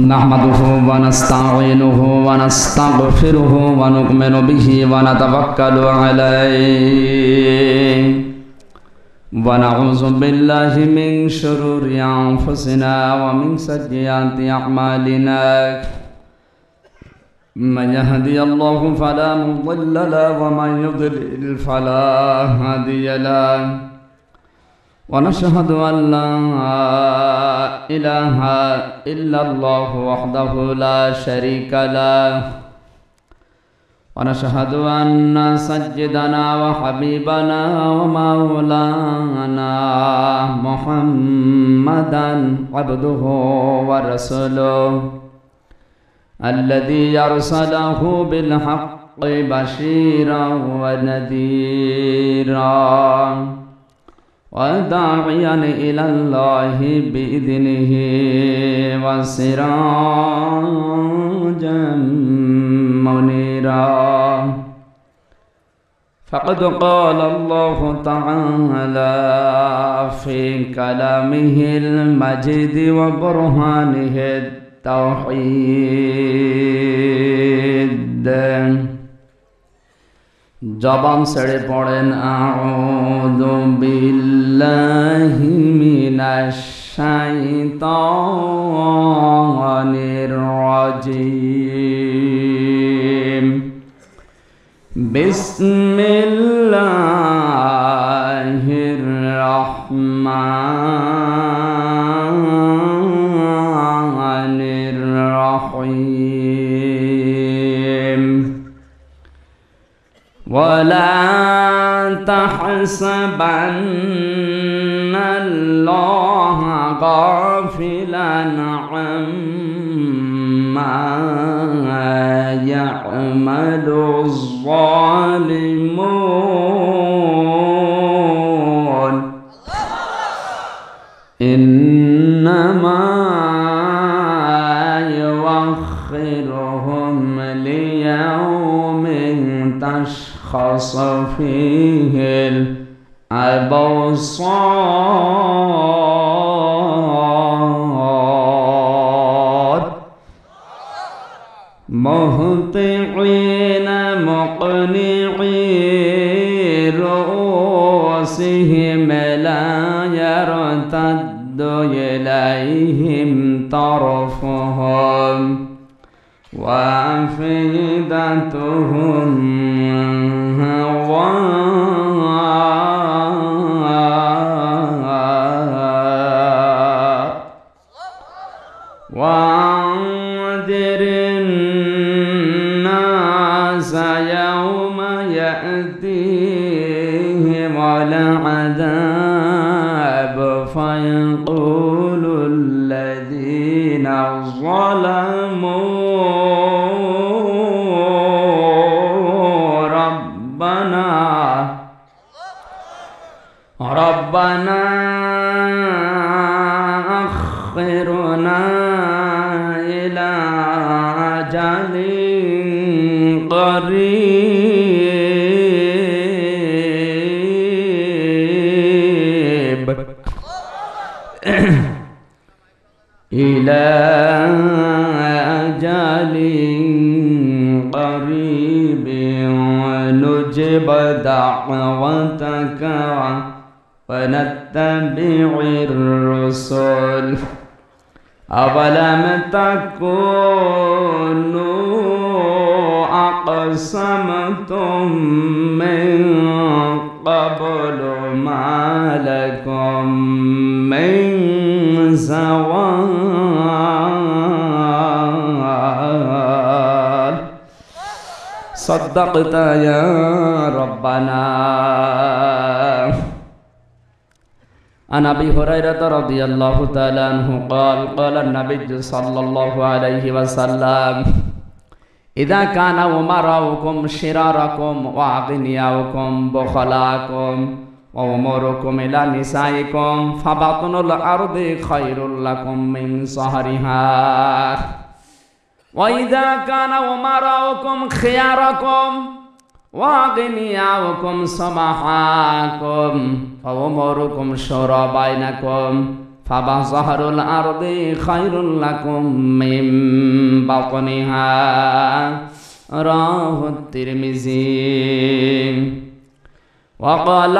نحمده ونستعينه ونستغفره ونؤمن به ونتوكل عليه ونعوذ بالله من شرور أنفسنا ومن سيئات أعمالنا من يهدي الله فلا مضل له ومن يضلل فلا هادي له ونشهد أن لا إله إلا الله وحده لا شريك له ونشهد أن سيدنا وحبيبنا ومولانا محمدا عبده ورسوله الذي أرسله بالحق بشيرا ونذيرا وداعيا إلى الله بإذنه وسراجا منيرا فقد قال الله تعالى في كلامه المجيد وبرهانه التوحيد জবান ছেড়ে পড়েন আউযু বিল্লাহি মিনাশ শাইতানির রাজিম বিসমিল্লাহির রহমানির রহিম ولا تحسبن الله غافلا عما يعمل الظالمون إنما يؤخرهم ليوم تشخص فيه الأبصار مهطعين مقنعي رؤوسهم لا يرتد إليهم طرفهم وأفئدتهم وأنذر الناس يوم يأتيهم العذاب فيقول الذين ظلموا ربنا أخرنا إلى أجل قريب إلى أجل قريب ونجب دعوتك ونتبع الرسل أولم تكونوا أقسمتم من قبل ما لكم من زوال صدقت يا ربنا. عن أبي هريرة رضي الله تعالى عنه قال قال النبي صلى الله عليه وسلم إذا كان أمراؤكم شراركم وأغنياؤكم بخلاءكم وأموركم إلى نسائكم فبطن الأرض خير لكم من ظهرها وإذا كان أمراؤكم خياركم وأغنياؤكم سمحاكم فأموركم شورى بينكم ফাবাযহারুল আরদি খায়রুল লাকুম মিন বাতনিহা রাওয়াহু তিরমিজি। وقال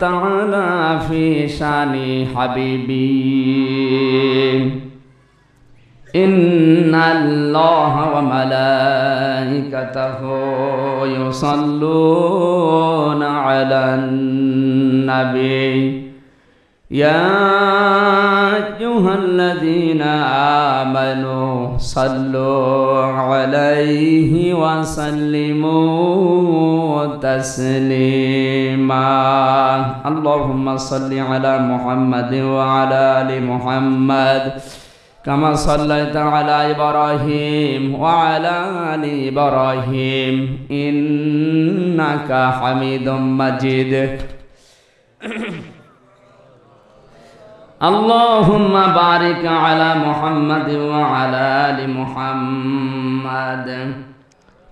تعالى في شان حبيبي إن الله وملائكته يصلون على النبي يا أيها الذين آمنوا صلوا عليه وسلموا تسليما اللهم صل على محمد وعلى آل محمد كما صليت على إبراهيم وعلى آل إبراهيم إنك حميد مجيد اللهم بارك على محمد وعلى آل محمد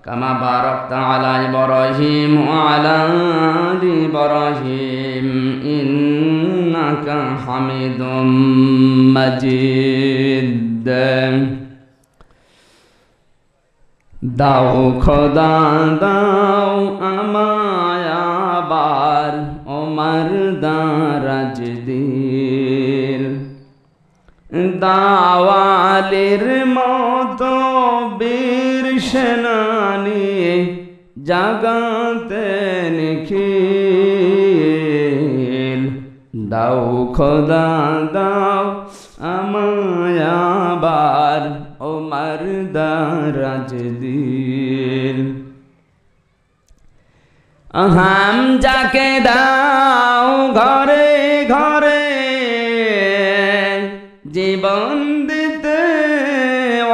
كما باركت على إبراهيم وعلى آل إبراهيم إنك حميد مجيد দাও খোদা দাও আমায় আবার ওমর দারাজ দিল দাওয়ালের মতো বীর সেনানি জাগাতে নিখিল দাও খোদা দাও আমায় আবার ওমর দারাজ দিল হাম যাকে দাও ঘরে ঘরে জীবন দিতে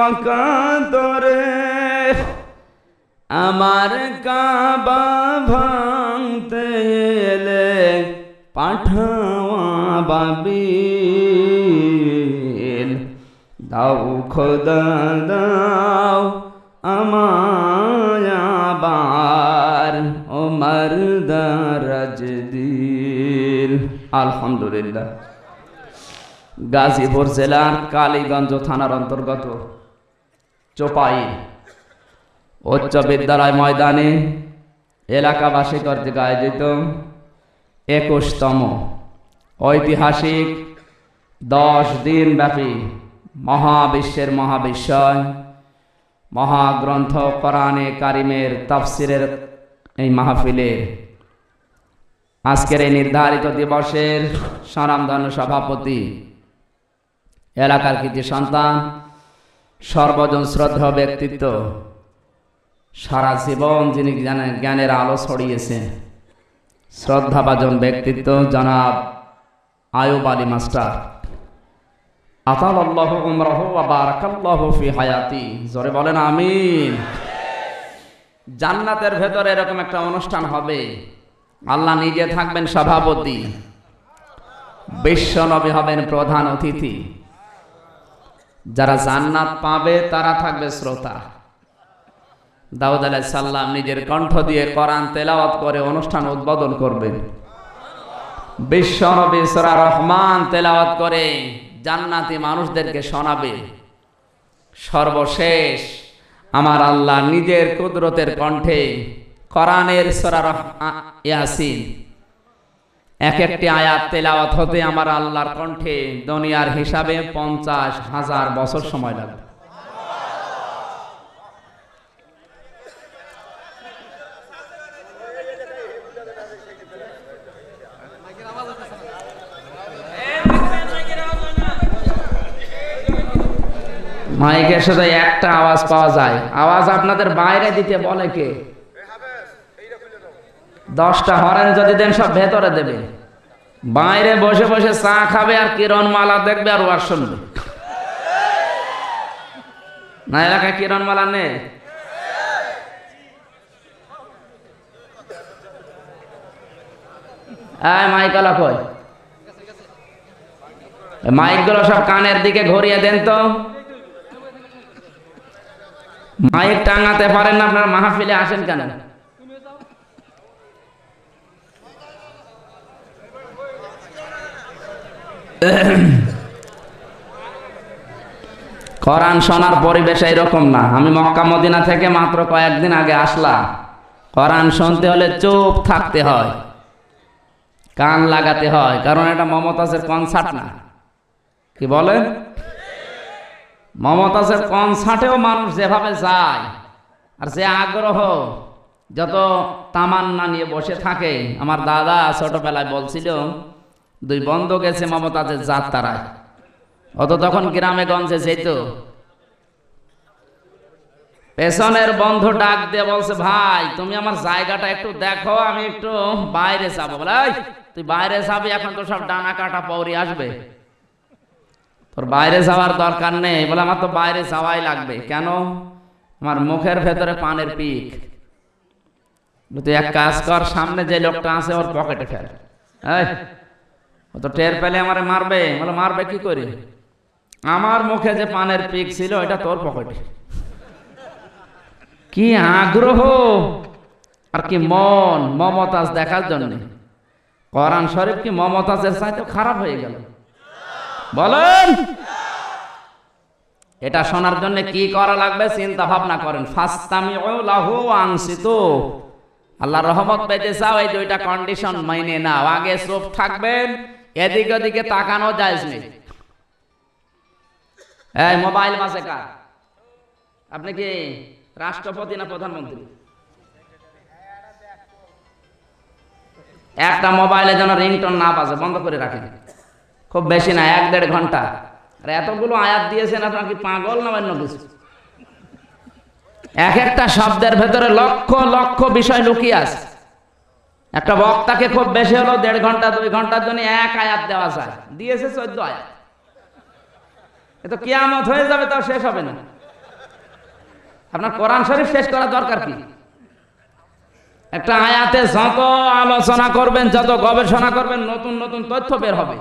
অকাতরে আমার কাবা ভাঙতে এলে পাঠাওয়া বাবিল দাও খোদা দাও আমায় আবার ওমর দারাজ দিল। আলহামদুলিল্লাহ। গাজীপুর জেলার কালীগঞ্জ থানার অন্তর্গত চোপাই উচ্চ বিদ্যালয় ময়দানে এলাকাবাসী কর্তৃক আয়োজিত 21তম ঐতিহাসিক 10 দিন ব্যাপী মহাবিশ্বের মহাবিশ্বয় মহাগ্রন্থ কোরআনে কারিমের তাফসিরের এই মাহফিলে আজকের এই নির্ধারিত দিবসের স্বনামধন্য সভাপতি এলাকার কৃতি সন্তান সর্বজন শ্রদ্ধা ব্যক্তিত্ব সারা জীবন যিনি জ্ঞানের আলো ছড়িয়েছেন শ্রদ্ধাভাজন ব্যক্তিত্ব জনাব আয়ুব আলী মাস্টার আতালাল্লাহু উমরাহু ওয়া বারাকাল্লাহু ফি হায়াতি জোরে বলেন আমিন। জান্নাতের ভেতরে এরকম একটা অনুষ্ঠান হবে, আল্লাহ নিজে থাকবেন সভাপতি, বিশ্ব নবী হবেন প্রধান অতিথি, যারা জান্নাত পাবে তারা থাকবে শ্রোতা। দাউদ আলাইহিস সালাম নিজের কণ্ঠ দিয়ে কোরআন তেলাওয়াত করে অনুষ্ঠান উদ্বোধন করবেন। বিশ্ব নবী সূরা রহমান তেলাওয়াত করে জান্নাতি মানুষদেরকে শোনাবে। সর্বশেষ আমার আল্লাহ নিজের কুদরতের কণ্ঠে কোরআনের সূরা ইয়াসিন এক একটি আয়াত তেলাওয়াত হতে আমার আল্লাহর কণ্ঠে দুনিয়ার হিসাবে 50,000 বছর সময় লাগবে। মাইকের সাথে একটা আওয়াজ পাওয়া যায়, আওয়াজ আপনাদের বাইরে দিতে বলে কে? 10টা হরেন যদি দেন সব ভেতরে দেবে, বাইরে বসে বসে চা খাবে আর কিরণমালা দেখবে আর ওয়াজ শুনবে। না এলাকায় কিরণমালা নেই? মাইকালা কই? মাইকগুলো সব কানের দিকে ঘুরিয়ে দেন তো। মাইক টাঙাতে পারেন না আপনারা, মাহফিলে আসেন কেন? কোরআন শোনার পরিবেশ এরকম না। আমি মক্কা মদিনা থেকে মাত্র কয়েকদিন আগে আসলাম। কোরআন শুনতে হলে চুপ থাকতে হয়, কান লাগাতে হয়, কারণ এটা মমতাজের কনসার্ট না। কি বলেন? মমতাজের কনসার্টেও মানুষ যেভাবে যায় আর যে আগ্রহ, যত তামান্না নিয়ে বসে থাকে। আমার দাদা ছোটবেলায় বলছিল 2 বন্ধু গেছে মমতাজের যাত্রায়। অত তখন গ্রামে গঞ্জে যেত। পেছনের বন্ধু ডাক দিয়ে বলছে, ভাই তুমি আমার জায়গাটা একটু দেখো, আমি একটু বাইরে যাবো। বলে, তুই বাইরে যাবি, এখন তো সব ডানা কাটা পৌরি আসবে, তোর বাইরে যাওয়ার দরকার নেই। বলে, আমার তো বাইরে যাওয়াই লাগবে। কেন? আমার মুখের ভেতরে পানের পিক। তুই এক কাজ কর, সামনে যে লোকটা আছে ওর পকেটে ফেল। ও তো টের পেলে আমারে মারবে। বলে, মারবে কি করে? আমার মুখে যে পানের পিক ছিল এটা তোর পকেটে। কি আগ্রহ আর কি মন মমতাজ দেখার জন্য। কোরআন শরীফ কি মমতাজের চাইতে খারাপ হয়ে গেল? বলেন। এটা শোনার জন্য কি করা লাগবে চিন্তা ভাবনা করেন। ফাস্তামিউ লাহু আনসিতু। আল্লাহর রহমত পেতে চাও, এই 2টা কন্ডিশন মাইনে নাও। আগে চুপ থাকবেন, এদিকে ওদিকে তাকানো জায়েজ নেই। এই মোবাইল বাজে কার? আপনি কি রাষ্ট্রপতি না প্রধানমন্ত্রী? একটা মোবাইলে যেন রিংটোন না বাজে, বন্ধ করে রাখেন। খুব বেশি না, 1-1.5 ঘন্টা। আর এতগুলো আয়াত দিয়েছেন, আপনার কি পাগল না অন্য কিছু? এক একটা শব্দের ভেতরে লক্ষ লক্ষ বিষয় লুকিয়ে আছে। একটা বক্তাকে খুব বেশি হলো 1.5 ঘন্টা 2 ঘন্টার জন্য 1 আয়াত দেওয়া যায়, দিয়েছে 14 আয়াত। এ তো কিয়ামত হয়ে যাবে, তাও শেষ হবে না। আপনার কোরআন শরীফ শেষ করার দরকার কি? একটা আয়াতে যত আলোচনা করবেন, যত গবেষণা করবেন, নতুন নতুন তথ্য বের হবে।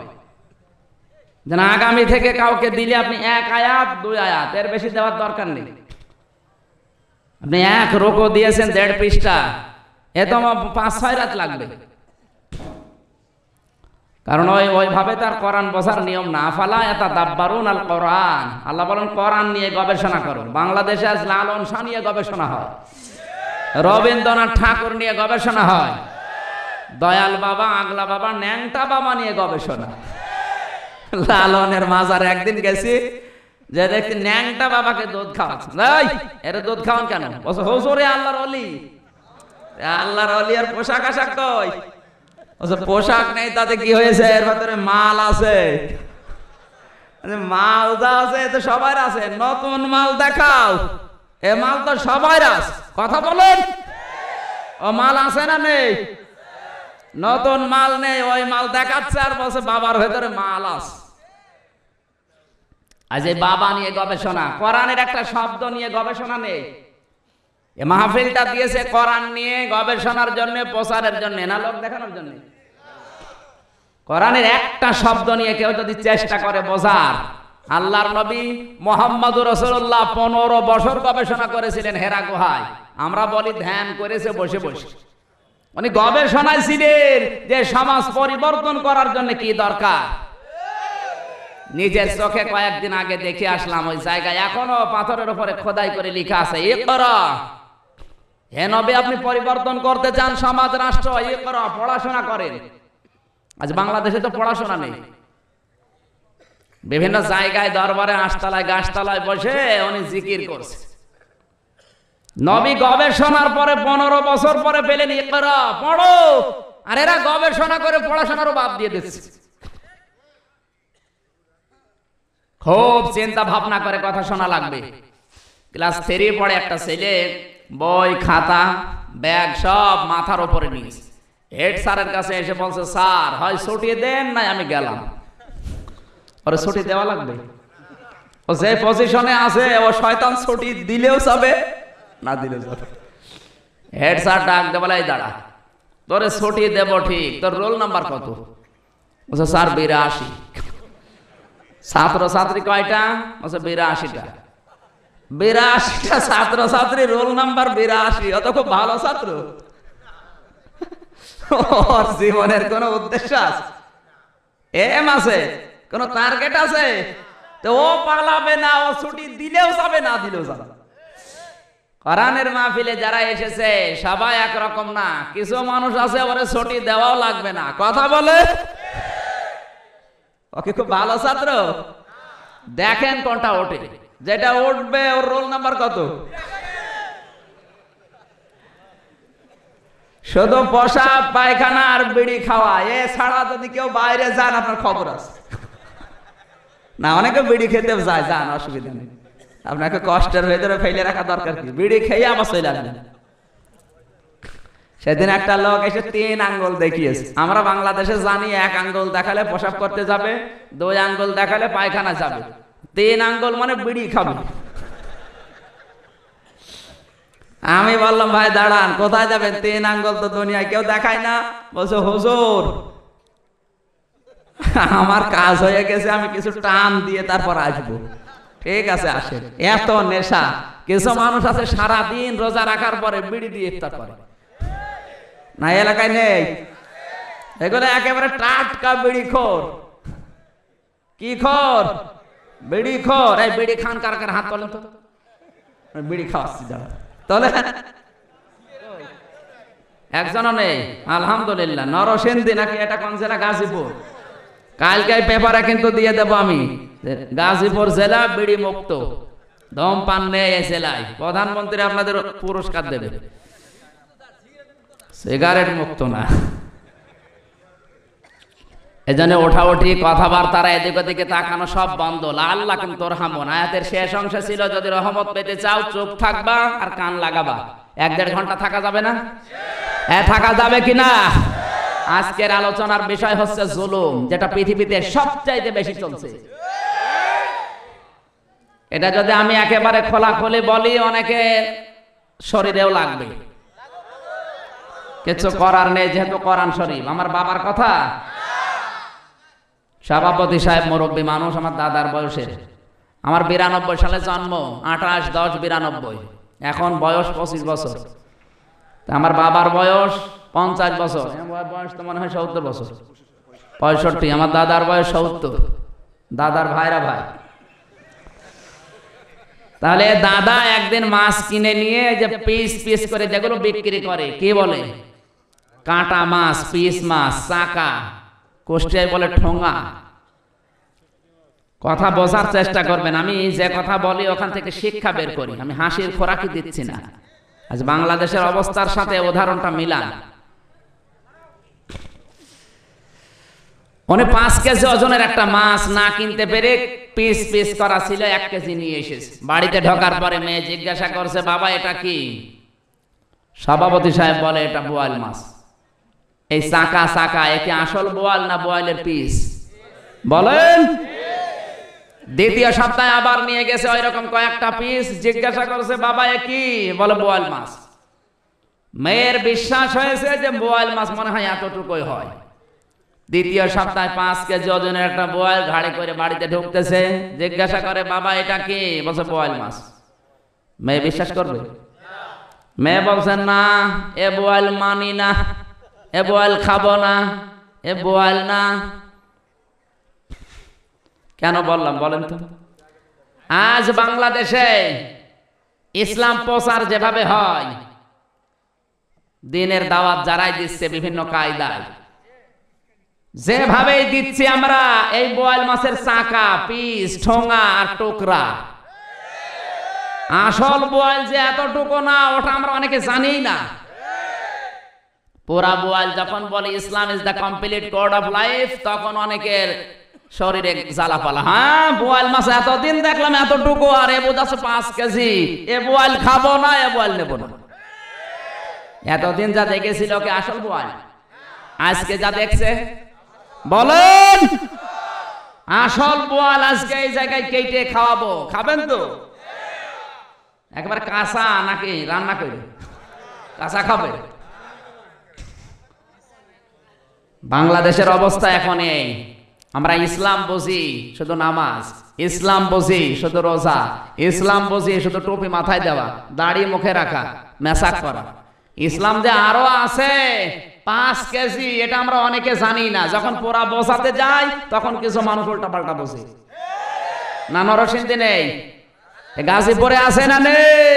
যেন আগামী থেকে কাউকে দিলে আপনি 1 আয়াত 2 আয়াত, এর বেশি দেওয়ার দরকার নেই। আপনি 1 রুকু দিয়েছেন 1.5 পৃষ্ঠা, এ তো 5-6 রাত লাগবে। কারণ ওইভাবে তার কোরআন বোঝার নিয়ম না। আফালা ইয়াতাদাব্বারুন আল কোরআন। আল্লাহ বলেন কোরআন নিয়ে গবেষণা করো। বাংলাদেশে আজ লালন শাহ নিয়ে গবেষণা হয়, রবীন্দ্রনাথ ঠাকুর নিয়ে গবেষণা হয়, দয়াল বাবা, আগলা বাবা, ন্যাংটা বাবা নিয়ে গবেষণা। লালনের মাজারে একদিন গেছি, যে দেখছি ন্যাংটা বাবাকে দুধ খাওয়াচ্ছে। এর দুধ খাওয়ান কেন? বলছে হুজুরে আল্লাহর ওলি। আল্লাহর ওলি আর পোশাক আশাক কই? পোশাক নেই, তাতে কি হয়েছে? এর ভেতরে মাল আছে। মাল যা আছে তো সবার আছে, নতুন মাল দেখাও। এ মাল তো সবার আছে। কথা বলেন, ও মাল আছে না নেই? নতুন মাল নেই, ওই মাল দেখাচ্ছে আর বলছে বাবার ভেতরে মাল আছে। আজ এই বাবা নিয়ে গবেষণা, কোরআনের একটা শব্দ নিয়ে গবেষণা নেই। এ মাহফিলটা দিয়েছে কোরআন নিয়ে গবেষণার জন্য, প্রচারের জন্য না, লোক দেখানোর জন্য। কোরআনের একটা শব্দ নিয়ে কেউ যদি চেষ্টা করে বোঝার, আল্লাহর নবী মুহাম্মদুর রাসূলুল্লাহ 15 বছর গবেষণা করেছিলেন হেরা গুহায়। আমরা বলি ধ্যান করেছে বসে বসে। উনি গবেষণায় ছিলেন যে সমাজ পরিবর্তন করার জন্য কি দরকার। নিজের চোখে কয়েকদিন আগে দেখে আসলাম, ওই জায়গায় এখনো পাথরের উপরে খোদাই করে লেখা আছে ইকরা। হে নবী, আপনি পরিবর্তন করতে চান সমাজ রাষ্ট্র, ইকরা, পড়াশোনা করেন। আজ বাংলাদেশে তো পড়াশোনা নেই। বিভিন্ন জায়গায় দরবারে, আশতলায়, গাছতলায় বসে উনি জিকির করছে। নবী গবেষণার পরে 15 বছর পরে পেলেন ইকরা, পড়ো। আর এরা গবেষণা করে পড়াশোনারও বাদ দিয়ে দিচ্ছে। খুব চিন্তা ভাবনা করে কথা শোনা লাগবে। ক্লাস 3 পড়ে একটা ছেলে, বই খাতা ব্যাগ সব মাথার উপরে নিয়েছে। হেড স্যারের কাছে এসে বলছে, স্যার হয় ছুটি দেন, নাই আমি গেলাম। ওরে ছুটি দেওয়া লাগবে। ও যে পজিশনে আছে, ও শয়তান ছুটি দিলেও যাবে, না দিলেও যাবে। হেড স্যার ডাক দে, বলে দাঁড়া, তোরে ছুটি দেব ঠিক, তোর রোল নাম্বার কত? বলছে স্যার 82। ছাত্র ছাত্রী কয়টা? বলছে 82টা। 82টা ছাত্র ছাত্রী, রোল নাম্বার 82। অত খুব ভালো ছাত্র। ওর জীবনের কোন উদ্দেশ্য আছে, এম আছে, কোন টার্গেট আছে? তো ও পালাবে না, ও ছুটি দিলেও যাবে না দিলেও যাবে। কোরআনের মাহফিলে যারা এসেছে সবাই একরকম না, কিছু মানুষ আছে ওরে ছুটি দেওয়াও লাগবে না, কথা বলে। ওকে খুব ভালো ছাত্র, দেখেন কোনটা ওঠে, যেটা উঠবে ওর রোল নাম্বার কত। শুধু পেশাব পায়খানা আর বিড়ি খাওয়া, এ ছাড়া যদি কেউ বাইরে যান আপনার খবর আছে না। অনেকে বিড়ি খেতে যায়, যান, অসুবিধা নেই, আপনাকে কষ্টের ভেতরে ফেলে রাখা দরকার কি, বিড়ি খেয়ে আবার চলে আসবেন। সেদিন একটা লোক এসে 3 আঙ্গুল দেখিয়েছে। আমরা বাংলাদেশে জানি 1 আঙ্গুল দেখালে পেশাব করতে যাবে, 2 আঙ্গুল দেখালে পায়খানা যাবে, 3 আঙ্গুল মানে বিড়ি খাবে। আমি বললাম ভাই দাঁড়ান, কোথায় যাবেন? 3 আঙ্গুল তো দুনিয়ায় কেউ দেখায় না। বলছে হুজুর আমার কাজ হয়ে গেছে, আমি কিছু টান দিয়ে তারপর আসবো। ঠিক আছে আসেন। এত নেশা, কিছু মানুষ আছে সারাদিন রোজা রাখার পরে বিড়ি দিয়ে ইফতার করে, না এলাকায় নেই? এগুলো একেবারে টাটকা বিড়ি খোর। কি খোর? বিড়ি খোর। এই বিড়ি খান কার কার হাত তোলেন তো, বিড়ি খাওয়াচ্ছি যারা তোলে। একজনও নেই আলহামদুলিল্লাহ। নরসিংদী নাকি এটা কোন জেলা? গাজীপুর। কালকে পেপারে কিন্তু দিয়ে দেবো আমি, গাজীপুর জেলা বিড়ি মুক্ত, ধূমপান নেই এই জেলায়। প্রধানমন্ত্রী আপনাদের পুরস্কার দেবে। সিগারেট মুক্ত না। এজন্য ওঠাউঠি, কথাবার্তা, এদিক ওদিকে তাকানো সব বন্ধ। লাআল্লাকুম তুরহামুন আয়াতের শেষ অংশে ছিল যদি রহমত পেতে চাও চুপ থাকবা আর কান লাগাবা। 1-1.5 ঘন্টা থাকা যাবে না? হ্যাঁ থাকা যাবে কিনা? আজকের আলোচনার বিষয় হচ্ছে জুলুম, যেটা পৃথিবীতে সবচাইতে বেশি চলছে। এটা যদি আমি একেবারে খোলাখুলি বলি অনেকে শরীরেও লাগবে, কিছু করার নেই, যেহেতু কোরআন শরীফ। আমার বাবার কথা, সভাপতি সাহেব মুরব্বী মানুষ, আমার দাদার বয়সের। আমার 92 সালে জন্ম, 28-10-92, এখন বয়স 25 বছর। আমার বাবার বয়স 50 বছর, বয়স তো মনে হয় 70 বছর, 65। আমার দাদার বয়স 70, দাদার ভাইরা ভাই। তাহলে দাদা একদিন মাছ কিনে নিয়ে যে পিস পিস করে যেগুলো বিক্রি করে, কি বলে? কাঁটা মাছ, পিস মাছ, চাকা, কুষ্টিয়ায় বলে ঠোঙা। কথা বোঝার চেষ্টা করবেন, আমি যে কথা বলি ওখান থেকে শিক্ষা বের করি, আমি হাসির খোরাকি দিচ্ছি না। আজ বাংলাদেশের অবস্থার সাথে উদাহরণটা মিলান। উনি 5 কেজি ওজনের একটা মাছ না কিনতে পেরে পিস পিস করা ছিল, 1 কেজি নিয়ে এসেছে। বাড়িতে ঢোকার পরে মেয়ে জিজ্ঞাসা করছে, বাবা এটা কি? সভাপতি সাহেব বলে এটা বোয়াল মাছ। এই চাকা চাকা, একে আসল বোয়াল না বোয়ালের পিস? বলেন। দ্বিতীয় সপ্তাহে আবার নিয়ে গেছে ওই রকম কয়েকটা পিস, জিজ্ঞাসা করছে বাবা এ কি? বলে বোয়াল মাছ। মেয়ের বিশ্বাস হয়েছে যে বোয়াল মাছ মনে হয় এতটুকুই হয়। দ্বিতীয় সপ্তাহে 5 কেজি ওজনের একটা বোয়াল ঘাড়ে করে বাড়িতে ঢুকতেছে, জিজ্ঞাসা করে বাবা এটা কি? বলছে বোয়াল মাছ। মেয়ে বিশ্বাস করবে? মেয়ে বলছেন না, এ বোয়াল মানি না, এ বোয়াল খাবো না, এ বোয়াল না। কেন বললাম বলেন তো? আজ বাংলাদেশে ইসলাম প্রচার যেভাবে হয়, দিনের দাওয়াত যারাই দিচ্ছে বিভিন্ন কায়দায়, যেভাবেই দিচ্ছি আমরা, এই বোয়াল মাছের চাকা, পিস, ঠোঙা আর টুকরা। আসল বোয়াল যে এতটুকু না, ওটা আমরা অনেকে জানি না। পুরা বোয়াল যখন বলে Islam is the complete code of life, তখন অনেকের শরীরে জ্বালাপালা। হ্যাঁ বোয়াল মাছ এতদিন দেখলাম এতটুকু, আর এ বোঝাচ্ছে 5 কেজি। এ বোয়াল খাবো না, এ বোয়াল নেব না। এতদিন যা দেখেছিল কি আসল বোয়াল? আজকে যা দেখছে, বলেন আসল বোয়াল আজকে এই জায়গায় কেটে খাওয়াবো, খাবেন তো? একবার কাঁচা নাকি রান্না করে? কাঁচা খাবে। বাংলাদেশের অবস্থা এখন এই, আমরা ইসলাম বুঝি শুধু নামাজ, ইসলাম বুঝি শুধু রোজা, ইসলাম বুঝি শুধু টুপি মাথায় দেওয়া, দাড়ি মুখে রাখা, মেসাক করা। ইসলাম যে আরো আছে 5 কেজি, এটা আমরা অনেকে জানি না। যখন পুরা বোঝাতে যাই তখন কিছু মানুষ উল্টা পাল্টা বোঝে। না নরসিংদী নেই? গাজীপুরে আছে না নেই?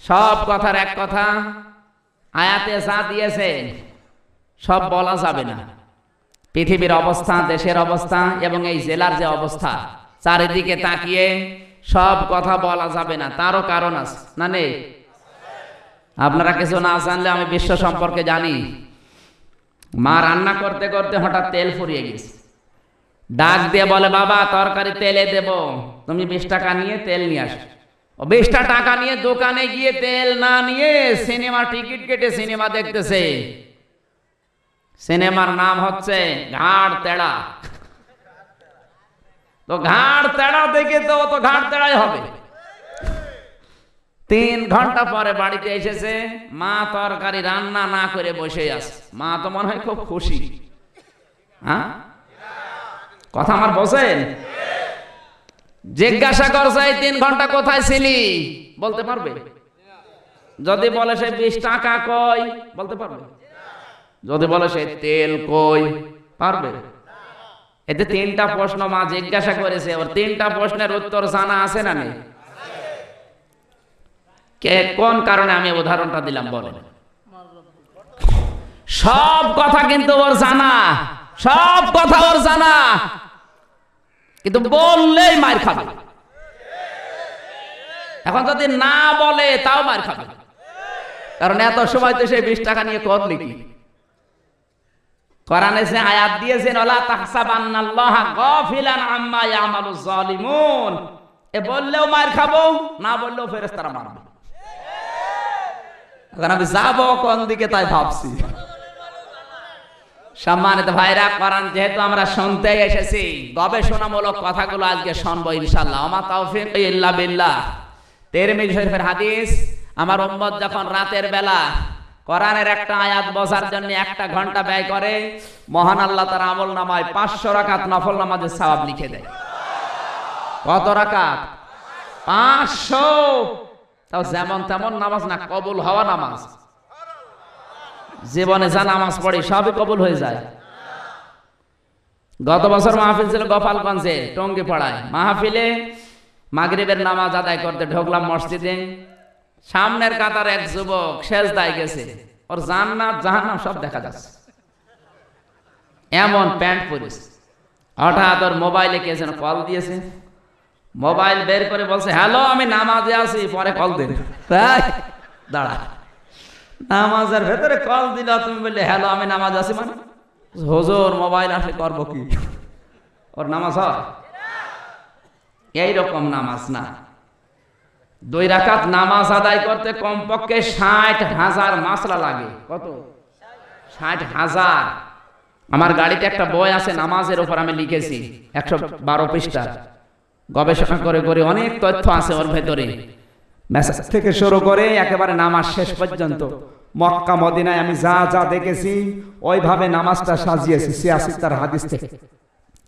সব কথার এক কথা, আয়াতে যা দিয়েছে সব বলা যাবে না। পৃথিবীর অবস্থা, দেশের অবস্থা এবং এই জেলার যে অবস্থা, চারিদিকে তাকিয়ে সব কথা বলা যাবে না। তারও কারণ আছে না নেই? আপনারা কিছু না জানলে আমি বিশ্ব সম্পর্কে জানি। মা রান্না করতে করতে হঠাৎ তেল ফুরিয়ে গেছে, ডাক দিয়ে বলে, বাবা তরকারি তেলে দেব, তুমি 20 টাকা নিয়ে তেল নিয়ে আসো। 20 টাকা নিয়ে দোকানে গিয়ে তেল না নিয়ে সিনেমা টিকিট কেটে সিনেমা দেখতেছে। সিনেমার নাম হচ্ছে ঘাড় তেড়া। তো ঘাড় তেড়া দেখে তো ঘাড় তেড়াই হবে। 3 ঘন্টা পরে বাড়িতে এসেছে, মা তরকারি রান্না না করে বসে আছে। মা তো মনে হয় খুব খুশি। হ্যাঁ, কথা আমার বোঝেন? জিজ্ঞাসা করছে, 3 ঘন্টা কোথায় ছিলি? বলতে পারবে? যদি বলে সে 20 টাকা কই, বলতে পারবে? যদি বলে সে তেল কই, পারবে? এতে 3টা প্রশ্ন মা জিজ্ঞাসা করেছে। ওর 3টা প্রশ্নের উত্তর জানা আছে না নেই? কে কোন কারণে আমি উদাহরণটা দিলাম বলেন? সব কথা কিন্তু ওর জানা, সব কথা ওর জানা, কিন্তু বললেই মার খাবে। এখন যদি না বলে তাও মার খাবে, কারণ এত সময় তো সে 20 টাকা নিয়ে করলি কি? কোরআনে যে আয়াত দিয়েছেন, ওয়ালা তাহসাবান্নাল্লাহা গাফিলান আম্মা ইয়ামালুজ জালিমুন, এ বললেও মার খাবো, না বললেও ফেরেশতারা মারবে। এখন আমি যাবো কোন দিকে তাই ভাবছি। সম্মানিত ভাইরা, কোরআন যেহেতু আমরা শুনতে এসেছি, গবেষণামূলক কথাগুলো আজকে শুনবো ইনশাআল্লাহ। ওমা তাওফীক ইল্লা বিল্লাহ। তিরমিজি শরীফের হাদিস, আমার উম্মত যখন রাতের বেলা কোরআনের একটা আয়াত বোঝার জন্য 1 ঘন্টা ব্যয় করে, মহান আল্লাহ তার আমল নামায় 500 রাকাত নফল নামাজের সওয়াব লিখে দেয়। কত রাকাত? 500। তাও যেমন তেমন নামাজ না, কবুল হওয়া নামাজ। জীবনে যা নামাজ পড়ি সবই কবুল হয়ে যায়। গত বছর মাহফিল ছিল গোপালগঞ্জে টঙ্গি পাড়ায়। মাহফিলে মাগরিবের নামাজ আদায় করতে ঢুকলাম মসজিদে। সামনের কাতার এক যুবক সেজদায় গেছে, ওর জান্নাত জাহান্নাম সব দেখা যাচ্ছে, এমন প্যান্ট পরেছে। হঠাৎ ওর মোবাইলে কে যেন কল দিয়েছে। মোবাইল বের করে বলছে, হ্যালো আমি নামাজে আছি, পরে কল দেন। দাঁড়া, নামাজের ভেতরে কল দিল, তুমি বললে হ্যালো আমি নামাজ আছি, মানে হুজুর মোবাইল আসে করবো কি? ওর নামাজ হয়? এইরকম নামাজ না। 2 রাকাত নামাজ আদায় করতে কমপক্ষে 60,000 মাসলা লাগে। কত? 60,000। আমার গাড়িতে একটা বই আছে নামাজের উপর, আমি লিখেছি 112 পৃষ্ঠা। গবেষণা করে করে অনেক তথ্য আছে ওর ভেতরে, মেসেজ থেকে শুরু করে একেবারে নামাজ শেষ পর্যন্ত। মক্কা মদিনায় আমি যা যা দেখেছি ওইভাবে নামাজটা সাজিয়েছি 86 তার হাদিস থেকে।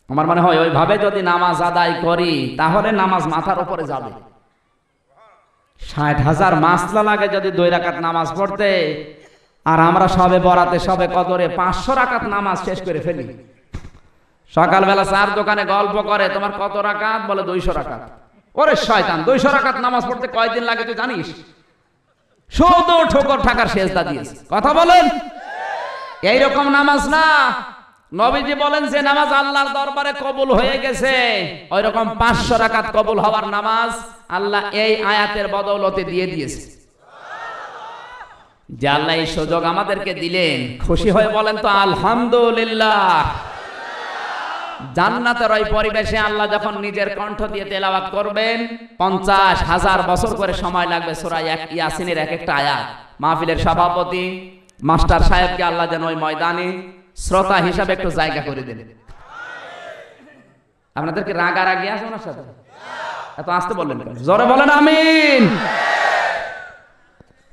আমার মনে হয় ওইভাবে যদি নামাজ আদায় করি তাহলে নামাজ মাথার উপরে যাবে। 60,000 মাসলা লাগে যদি 2 রাকাত নামাজ পড়তে, আর আমরা সবে বরাতে সবে কদরে 500 রাকাত নামাজ শেষ করে ফেলি। সকালবেলা 4 দোকানে গল্প করে, তোমার কত রাকাত? বলে 200 রাকাত। ওরে শয়তান, 200 রাকাত নামাজ পড়তে কয়দিন লাগে তুই জানিস? শুধু ঠোকর ঠাকার সেজদা দিয়েছে। কথা বলেন, এইরকম নামাজ না। নবীজি বলেন যে নামাজ আল্লাহর দরবারে কবুল হয়ে গেছে, ওই রকম 500 রাকাত কবুল হওয়ার নামাজ আল্লাহ এই আয়াতের বদৌলতে দিয়ে দিয়েছে। যে আল্লাহ এই সুযোগ আমাদেরকে দিলেন, খুশি হয়ে বলেন তো আলহামদুলিল্লাহ। জান্নাতের ওই পরিবেশে আল্লাহ যখন নিজের কণ্ঠ দিয়ে তেলাওয়াত করবেন, 50,000 বছর করে সময় লাগবে সূরা ইয়াসিনের এক একটা আয়াত। মাহফিলের সভাপতি মাস্টার সাহেবকে আল্লাহ যেন ওই ময়দানে শ্রোতা হিসাবে একটু জায়গা করে দেন। আপনাদেরকে রাগারাগি আছে ওনার সাথে? এত আসতে বললেন কেন? জোরে বলেন আমিন।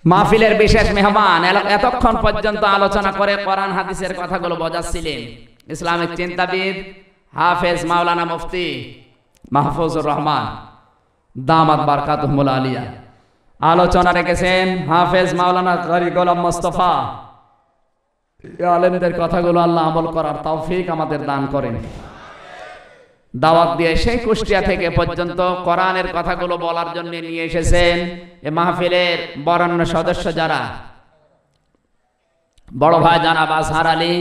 মাহফিলের বিশেষ মেহমান এতক্ষণ পর্যন্ত আলোচনা করে কোরআন হাদিসের কথাগুলো বোঝাচ্ছিলেন ইসলামিক চিন্তাবিদ হাফেজ মাওলানা মুফতি মাহফুজুর রহমান দামাত বারকাতুহুল আলিয়া। আলোচনা রেখেছেন হাফেজ মাওলানা কারি গোলাম মোস্তফা। আলেমদের কথাগুলো আল্লাহ আমল করার তৌফিক আমাদের দান করেন। দাওয়াত দিয়ে সেই কুষ্টিয়া থেকে পর্যন্ত কোরআনের কথাগুলো বলার জন্য নিয়ে এসেছেন এই মাহফিলের বরেণ্য সদস্য যারা, বড় ভাই জনাব আজহার আলী,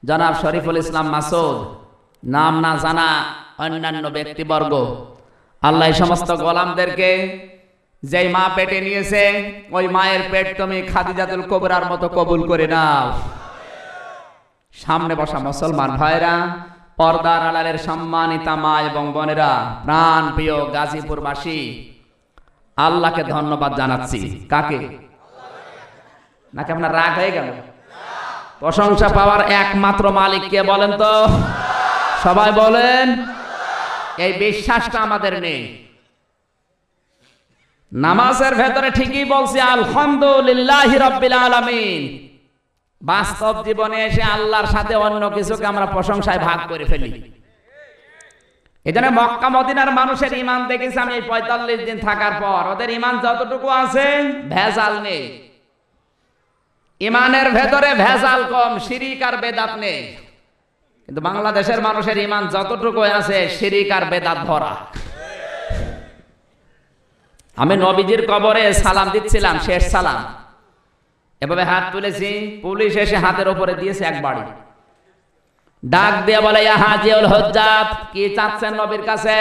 জনাব শরীফুল ইসলাম মাসুদ, নাম না জানা অন্যান্য ব্যক্তিবর্গ। আল্লাহ এই সমস্ত গোলামদেরকে যেই মা পেটে নিয়েছে ওই মায়ের পেট তুমি খাদিজাতুল কুবরার মতো কবুল করে নাও। সামনে বসা মুসলমান ভাইরা, পর্দার আড়ালের সম্মানিতা মা এবং বোনেরা, প্রাণ প্রিয় গাজীপুরবাসী, আল্লাহকে ধন্যবাদ জানাচ্ছি। কাকে? নাকি আপনার রাগ হয়ে গেল? প্রশংসা পাওয়ার একমাত্র মালিক কে বলেন তো? সবাই বলেন। এই বিশ্বাসটা আমাদের নেই। নামাজের ভেতরে ঠিকই বলছি আলহামদুলিল্লাহি রাব্বিল আলামিন, বাস্তব জীবনে এসে আল্লাহর সাথে অন্য কিছুকে আমরা প্রশংসায় ভাগ করে ফেলি। এজন্য মক্কা মদিনার মানুষের ঈমান দেখেছি আমি এই ৪৫ দিন থাকার পর, ওদের ঈমান যতটুকু আছে ভেজাল নেই। ঈমানের ভেতরে ভেজাল কম, শিরিক আর বেদাত নেই। কিন্তু বাংলাদেশের মানুষের ঈমান যতটুকু আছে শিরিক আর বেদাত ভরা। আমি নবীজির কবরে সালাম দিচ্ছিলাম, শেষ সালাম, এভাবে হাত তুলেছি, পুলিশ এসে হাতের উপরে দিয়েছে এক বাড়ি, ডাক দিয়ে বলে ইয়া হাজিউল হুজ্জাত, কি চাচ্ছেন নবীর কাছে?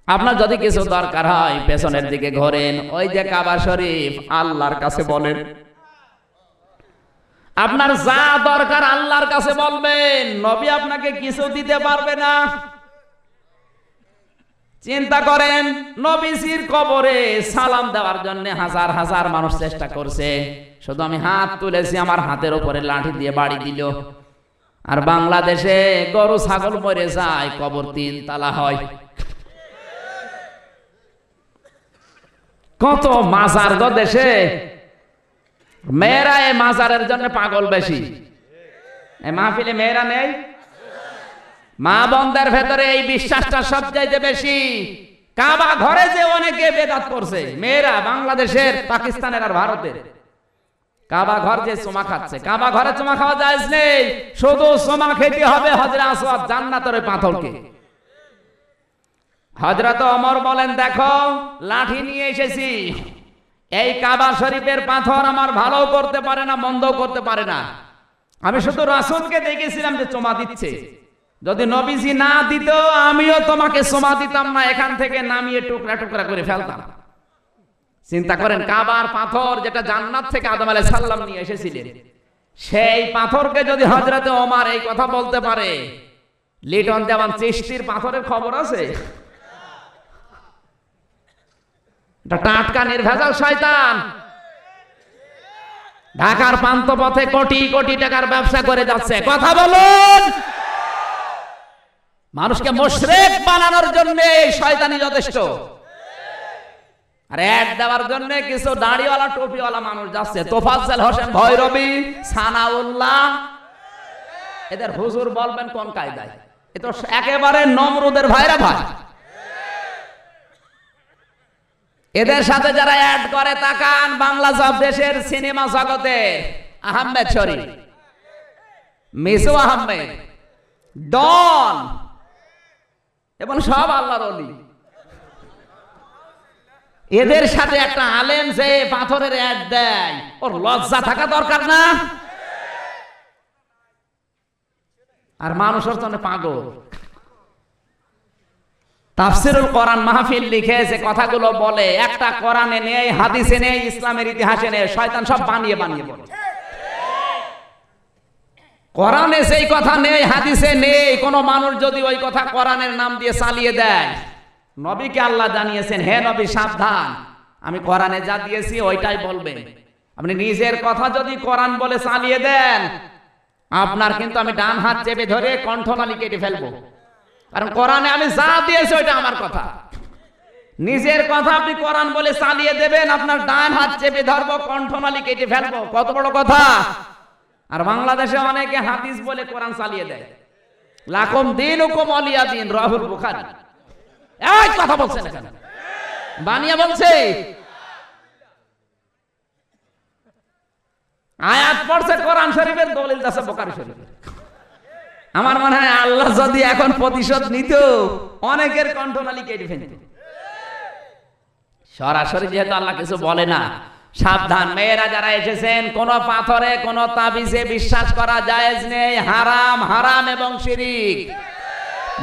আপনার যদি কিছু দরকার হয় পেছনের দিকে ঘোরেন, ওই যে কাবা শরীফ, আল্লাহর কাছে বলেন। আপনার যা দরকার আল্লাহর কাছে বলবেন, নবী আপনাকে কিছু দিতে পারবে না। চিন্তা করেন, নবীজির কবরে সালাম দেওয়ার জন্য হাজার হাজার মানুষ চেষ্টা করছে, শুধু আমি হাত তুলেছি, আমার হাতের উপরে লাঠি দিয়ে বাড়ি দিল। আর বাংলাদেশে গরু ছাগল মরে যায়, কবর ৩ তালা হয়। কত মাজার গো দেশে, মেয়েরা এই মাজারের জন্য পাগল বেশি। এই মাহফিলে মেয়েরা নেই? মা বোনদের ভেতরে এই বিশ্বাসটা সবচাইতে বেশি। কাবা ঘরে যে অনেকে বেদাত করছে, মেয়েরা বাংলাদেশের, পাকিস্তানের আর ভারতের। কাবা ঘর যে চুমা খাচ্ছে, কাবা ঘরে চুমা খাওয়া জায়েজ নেই, শুধু চুমা খেতে হবে হজরে আসওয়াদ, জান্নাতের ওই পাথরকে। হযরত ওমর বলেন, দেখো লাঠি নিয়ে এসেছি, এই কাবা শরীফের পাথর আমার ভালো করতে পারে না, মন্দ করতে পারে না। আমি শুধু রাসূলকে দেখেছিলাম যে চুমা দিচ্ছে, যদি নবীজি না দিত আমিও তোমাকে চুমা দিতাম না, এখান থেকে নামিয়ে টুকরা টুকরা করে ফেলতাম। চিন্তা করেন, কাবার পাথর যেটা জান্নাত থেকে আদম আলাইহিস সালাম নিয়ে এসেছিলেন, সেই পাথরকে যদি হযরত ওমর এই কথা বলতে পারে, লিটন দেওয়ান চিশতির পাথরের খবর আছে? এটা টাটকা নির্ভেজাল শয়তান। ঢাকার প্রান্ত পথে কোটি কোটি টাকার ব্যবসা করে যাচ্ছে। কথা বলুন। মানুষকে মুশরিক বানানোর জন্য শয়তানি যথেষ্ট। আর অ্যাড দেওয়ার জন্য কিছু দাড়িওয়ালা টুপিওয়ালা মানুষ যাচ্ছে, তোফাজ্জল হোসেন ভৈরবী, সানাউল্লাহ, এদের হুজুর বলবেন কোন কায়দায়? এ তো একেবারে নমরুদের ভাইরা ভাই। এদের সাথে যারা অ্যাড করে তাকান, বাংলা দেশের সিনেমা জগতে আহমেদ শরীফ, মিসু আহমেদ, ডন এবং সব আল্লাহর ওলি, এদের সাথে একটা আলেম যে পাথরের অ্যাড দেয়, ওর লজ্জা থাকা দরকার না? আর মানুষের জন্য পাগল। তাফসিরুল কোরআন মাহফিল লিখে যে কথাগুলো বলে, একটা কোরআনে নেই, হাদিসে নেই, ইসলামের ইতিহাসে নেই, শয়তান সব বানিয়ে বানিয়ে বলে। কোরআনে সেই কথা নেই, হাদিসে নেই, কোন মানুষ যদি ওই কথা কোরআনের নাম দিয়ে চালিয়ে দেয়, নবীকে আল্লাহ জানিয়েছেন, হে নবী সাবধান, আমি কোরআনে যা দিয়েছি ওইটাই বলবেন। আপনি নিজের কথা যদি কোরআন বলে চালিয়ে দেন, আপনার কিন্তু আমি ডান হাত চেপে ধরে কণ্ঠনালী কেটে ফেলবো। কারণ কোরআনে আমি যা দিয়েছি ওইটা আমার কথা। নিজের কথা আপনি কোরআন বলে চালিয়ে দেবেন, আপনার ডান হাত চেপে ধরবো, কণ্ঠনালী কেটে ফেলবো। কত বড় কথা! আর বাংলাদেশে অনেকে হাদিস বলে কোরআন চালিয়ে দেয়। লাকুম দীনুকুম ওয়ালিয়া দীন, রাহুল বুখারী। এই কথা বলছেন এখানে, বানিয়ে বলছে। আয়াত পড়ছে কোরআন শরীফের, দলিল আছে বুখারী শরীফের। আমার মনে হয় আল্লাহ যদি এখন প্রতিশোধ নিত, অনেকের কণ্ঠনালী কেটে ফেলত। সরাসরি যেহেতু আল্লাহ কিছু বলে না, সাবধান মেয়েরা যারা এসেছেন, কোন পাথরে কোন তাবিজে বিশ্বাস করা জায়েজ নেই, হারাম, হারাম এবং শিরিক।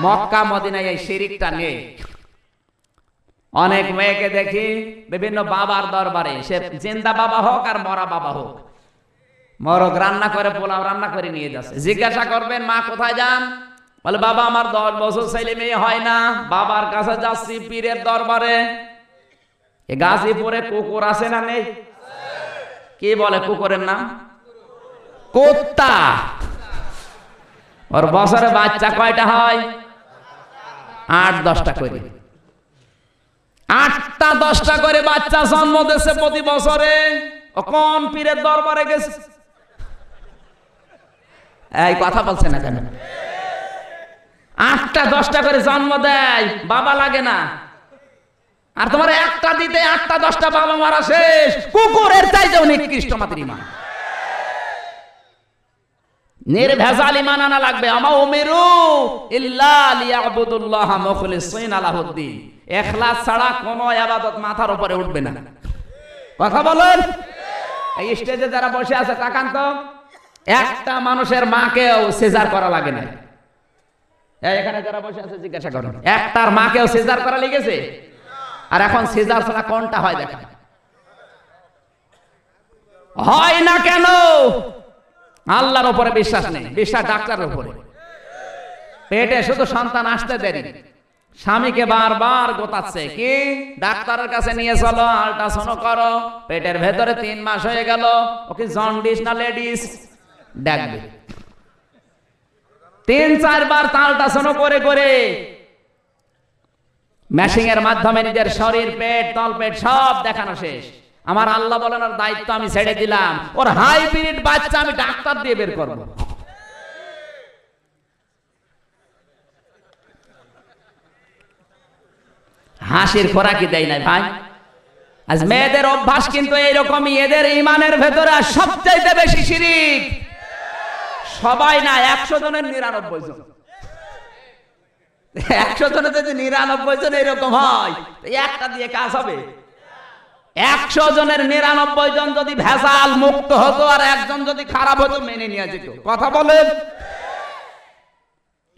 মক্কা মদিনায় এই শিরিকটা নেই। অনেক মেয়েকে দেখি বিভিন্ন বাবার দরবারে, সে জিন্দা বাবা হোক আর মরা বাবা হোক, মরক রান্না করে, পোলাও রান্না করে নিয়ে যাচ্ছে। জিজ্ঞাসা করবেন মা কোথায় যান, বলে বাবা আমার 10 বছর ছেলে মেয়ে হয় না, বাবার কাছে যাচ্ছি পীরের দরবারে। এ গাজীপুরে কুকুর আছে না নেই? কি বলে কুকুরের নাম? কুত্তা। ওর বছরে বাচ্চা কয়টা হয়? 8-10টা করে। 8টা-10টা করে বাচ্চা জন্ম দিচ্ছে প্রতি বছরে। ও কোন পীরের দরবারে গেছে? এই কথা বলছে না কেন? 8টা-10টা করে জন্ম দেয়, বাবা লাগে না। আর তোমার একটা দিতে 8টা-10টা বাবা মারা শেষ। কুকুরের চাইতেও নিকৃষ্ট মাত্র ঈমান। নির্ভেজাল ঈমান আনা লাগবে। আমা উমিরু ইল্লা লিয়াবুদুল্লাহ মুখলিসিনা লাহুদ্দিন। ইখলাস ছাড়া কোনো ইবাদত মাথার উপরে উঠবে না। কথা বলেন। এই স্টেজে যারা বসে আছে তাকান তো, একটা মানুষের মাকেও সিজার করা লাগে না। এখানে যারা বসে আছে জিজ্ঞাসা করেন, একটার মাকেও সিজার করা লেগেছে? আর এখন সিজার ছাড়া কোনটা হয় দেখা? হয় না কেন? আল্লাহর উপরে বিশ্বাস নেই, বিশ্বাস ডাক্তারের উপরে। পেটে শুধু সন্তান আসতে দেরি, স্বামীকে বারবার গোতাচ্ছে, কি ডাক্তারের কাছে নিয়ে চলো, আল্ট্রাসাউন্ড করো। পেটের ভেতরে 3 মাস হয়ে গেল, ওকে জন্ডিস না লেডিস ডাকবে। 3-4 বার আল্ট্রাসাউন্ড করে করে মেশিং এর মাধ্যমে নিজের শরীর, পেট, তলপেট সব দেখানো শেষ। আমার আল্লাহ বলেন ওর দায়িত্ব আমি ছেড়ে দিলাম, ওর হাইব্রিড বাচ্চা আমি ডাক্তার দিয়ে বের করব। হাসির খোরাকি দেয় না ভাই। আজ মেয়েদের অভ্যাস কিন্তু এইরকমই, এদের ঈমানের ভেতরে সবচেয়ে বেশি শিরিক। সবাই না, 100 জনের 99 জন। 100 জনের যদি 99 জন এরকম হয়, একটা দিয়ে কাজ হবে? 100 জনের 99 জন যদি ভেজাল মুক্ত হতো আর একজন যদি খারাপ হতো, মেনে নিয়ে যেত। কথা বলেন।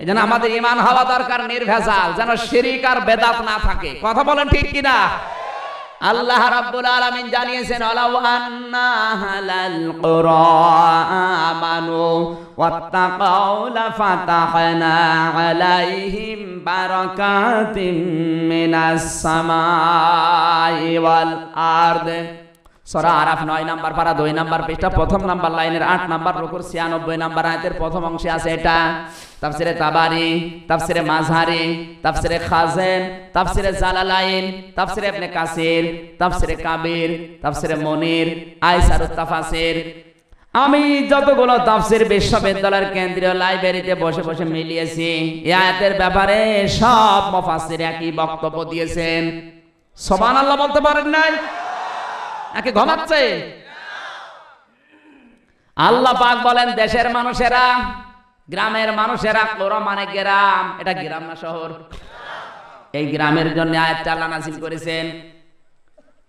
এই জন্য আমাদের ঈমান হওয়া দরকার নির্ভেজাল, যেন শিরিক আর বেদাত না থাকে। কথা বলেন ঠিক কিনা? আল্লাহ রাব্বুল আলামিন জানিয়েছেন, আলাউ আন্না হালাল কুরআমানু ওয়াত্তাকাউ লাফাতাহনা আলাইহিম বারাকাতিম মিনাস সামাই ওয়াল আরদ। সূরা আরাফ 9 নাম্বার পারা 2 নাম্বার পৃষ্ঠা, প্রথম নাম্বার লাইনের 8 নাম্বার রুকুর 96 নাম্বার আয়াতের প্রথম অংশে আছে এটা। তাফসিরে তাবারি, তাফসিরে মাযহারি, তাফসিরে খাজেন, তাফসিরে জালালাইন, তাফসিরে ইবনে কাসির, তাফসিরে কাবির, তাফসিরে মুনির, আইসারুত তাফাসির। আমি যতগুলো তাফসির বিশ্ববিদ্যালয়ের কেন্দ্রীয় লাইব্রেরিতে বসে বসে মিলিয়েছি, এই আয়াতের ব্যাপারে সব মুফাসসির একই বক্তব্য দিয়েছেন। সুবহানাল্লাহ বলতে পারেন নাই? নাকি ঘুমাচ্ছে? আল্লাহ পাক বলেন, দেশের মানুষেরা, গ্রামের মানুষেরা, কোরা মানে গ্রাম, এটা গ্রাম না শহর? এই গ্রামের জন্য আয়াতটা আল্লাহ নাযিল করেছেন।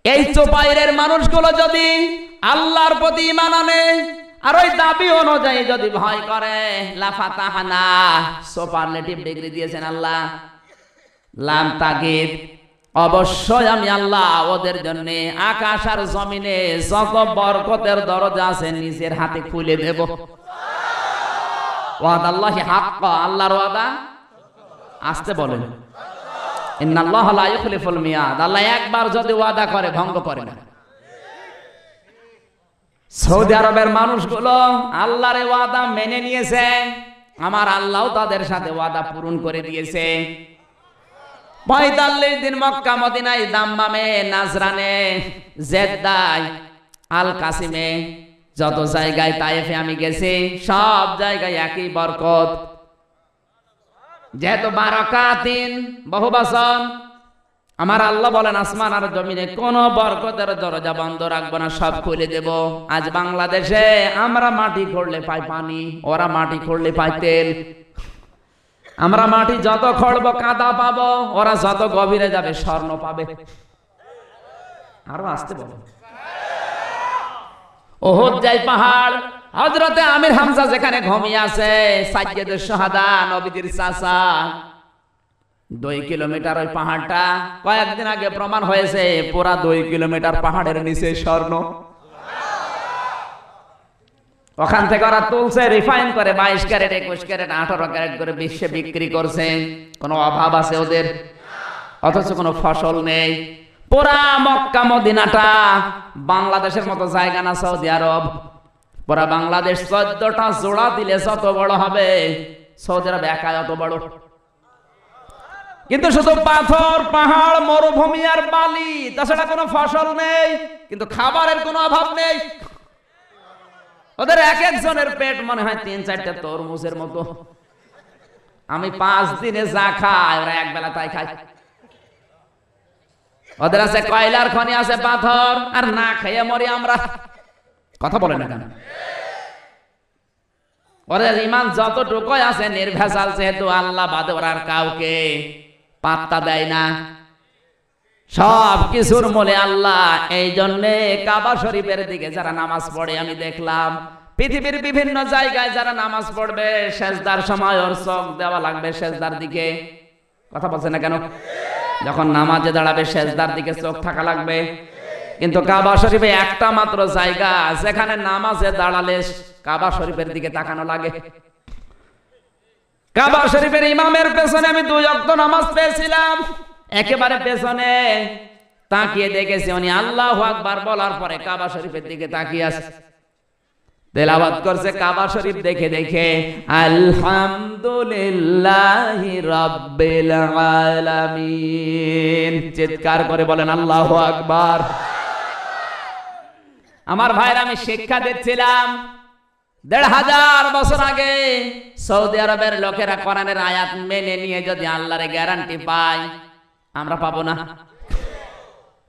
এই চোপাইরের মানুষগুলো যদি আল্লাহর প্রতি ঈমান আনে আর ওই দাবি অনুযায়ী যদি ভয় করে, লাফাতাহানা, সুপারলেটিভ ডিগ্রি দিয়েছেন আল্লাহ, লাম তাকিদ, অবশ্যই আমি আল্লাহ ওদের জন্য আকাশ আর জমিনে যত বরকতের দরজা আছে নিজের হাতে খুলে দেব। ওয়াদাল্লাহি হাক্ক, আল্লাহর ওয়াদা আসতে বলেন। ইন্নাল্লাহা লা ইউখলিফুল মিয়াদ, আল্লাহ একবার যদি ওয়াদা করে ভঙ্গ করে না। সৌদি আরবের মানুষগুলো আল্লাহর ওয়াদা মেনে নিয়েছে, আমার আল্লাহও তাদের সাথে ওয়াদা পূরণ করে দিয়েছে। 45 দিন মক্কা মদিনায়, দাম্মামে, নাজরানে, জেদ্দায়, আল কাসিমে, যত জায়গায়, তায়েফে আমি গেছি, সব জায়গায় একই বরকত। যেহেতু বারাকাতিন বহুবচন, আমার আল্লাহ বলেন আসমান আর জমিনে কোন বরকতের দরজা বন্ধ রাখবো না, সব খুলে দেব। আজ বাংলাদেশে আমরা মাটি খুঁড়লে পাই পানি, ওরা মাটি খুঁড়লে পায় তেল। আমরা মাটি যত খড়বো কাদা পাবো, ওরা যত গভীরে যাবে স্বর্ণ পাবে। আরো আসতে বলো। ওহদ যাই পাহাড়, হযরতে আমির হামজা যেখানে ঘুমিয়ে আছে, সাইয়্যিদুশ শুহাদা নবীজির চাচা, 2 কিলোমিটার ওই পাহাড়টা, কয়েকদিন আগে প্রমাণ হয়েছে পুরা 2 কিলোমিটার পাহাড়ের নিচে স্বর্ণ। ওখান থেকে ওরা তুলছে, রিফাইন করে 22 ক্যারেট 21 ক্যারেট 18 ক্যারেট করে বিশ্বে বিক্রি করছে। কোনো অভাব আছে ওদের? অথচ কোনো ফসল নেই। পুরা মক্কা মদিনাটা বাংলাদেশের মতো জায়গা না সৌদি আরব। পুরা বাংলাদেশ 14টা জোড়া দিলে যত বড় হবে, সৌদি আরব একাই অত বড়। কিন্তু শুধু পাথর, পাহাড়, মরুভূমি আর বালি, তাছাড়া কোনো ফসল নেই। কিন্তু খাবারের কোনো অভাব নেই। ওদের এক একজনের পেট মনে হয় 3-4টা তরমুজের মতো। আমি 5 দিনে যা খাই, ওরা এক বেলা তাই খায়। ওদের আছে কয়লার খনি, আছে পাথর, আর না খেয়ে মরি আমরা। কথা বলে না কেন? ওদের ইমান যতটুকুই আছে নির্ভেজাল, যেহেতু আল্লাহ বাদে ওরা আর কাউকে পাত্তা দেয় না। সব কিছুর মূলে আল্লাহ। এই জন্যে কাবা শরীফের দিকে যারা নামাজ পড়ে, আমি দেখলাম পৃথিবীর বিভিন্ন জায়গায় যারা নামাজ পড়বে, সেজদার সময় ওর চোখ দেওয়া লাগবে সেজদার দিকে। কথা বলছে না কেন? যখন নামাজে দাঁড়াবে সেজদার দিকে চোখ থাকা লাগবে। কিন্তু কাবা শরীফে একটা মাত্র জায়গা যেখানে নামাজে দাঁড়ালে কাবা শরীফের দিকে তাকানো লাগে। কাবা শরীফের ইমামের পেছনে আমি 2 ওয়াক্ত নামাজ পেয়েছিলাম। একেবারে পেছনে তাকিয়ে দেখেছি উনি আল্লাহু আকবার বলার পরে কাবা শরীফের দিকে তাকিয়ে আছে, তেলাওয়াত করছে কাবা শরীফ দেখে দেখে, আলহামদুলিল্লাহি রাব্বিল আলামিন। চিৎকার করে বলেন আল্লাহু আকবার। আমার ভাইরা, আমি শিক্ষা দিচ্ছিলাম 1500 বছর আগে সৌদি আরবের লোকেরা কোরআনের আয়াত মেনে নিয়ে যদি আল্লাহর গ্যারান্টি পায়, আমরা পাবো না?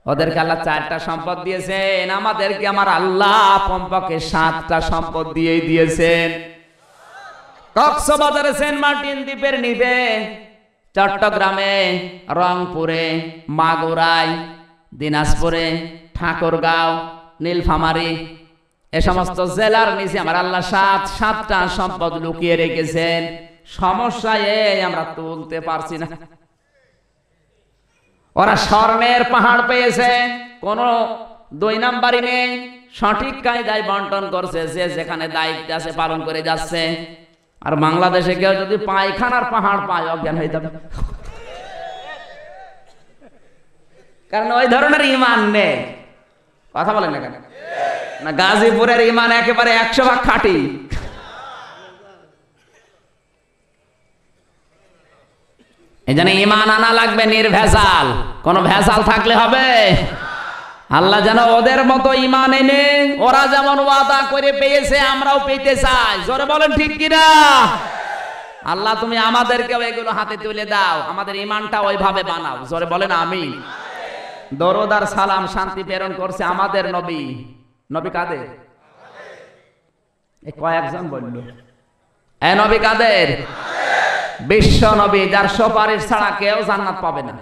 ওদেরকে আল্লাহ 4টা সম্পদ দিয়েছেন, আমাদেরকে আমার আল্লাহ কমপক্ষে 7টা সম্পদ দিয়েই দিয়েছেন। কক্সবাজারে সেন্ট মার্টিন দ্বীপের নিচে, চট্টগ্রামে, রংপুরে, মাগুরায়, দিনাজপুরে, ঠাকুরগাঁও, নীলফামারী, এ সমস্ত জেলার নিচে আমার আল্লাহ 7টা সম্পদ লুকিয়ে রেখেছেন। সমস্যা এই, আমরা তুলতে পারছি না। ওরা স্বর্ণের পাহাড় পেয়েছে, কোন 2 নাম্বারই নেই। সঠিক কায়দায় বন্টন করছে, যে যেখানে দায়িত্ব আছে পালন করে যাচ্ছে। আর বাংলাদেশে কেউ যদি পায়খানার পাহাড় পায়, অজ্ঞান হয়ে যাবে। কারণ ওই ধরনের ইমান নেই। কথা বলেন না কেন? না, গাজীপুরের ইমান একেবারে 100% খাঁটি। এজন্য ঈমান আনা লাগবে নির্ভেজাল। কোন ভেজাল থাকলে হবে? আল্লাহ যেন ওদের মতো ঈমান এনে ওরা যেমন ওয়াদা করে পেয়েছে আমরাও পেতে চাই। জোরে বলেন ঠিক কিনা? আল্লাহ তুমি আমাদেরকেও এগুলো হাতে তুলে দাও, আমাদের ঈমানটা ওইভাবে বানাও। জোরে বলেন আমিন। দরুদ আর সালাম শান্তি প্রেরণ করছে আমাদের নবী। নবী কাদের? এই কয়েকজন বলল। এ নবী কাদের? বিশ্ব নবী, যার সুপারিশ ছাড়া কেউ জান্নাত পাবে না।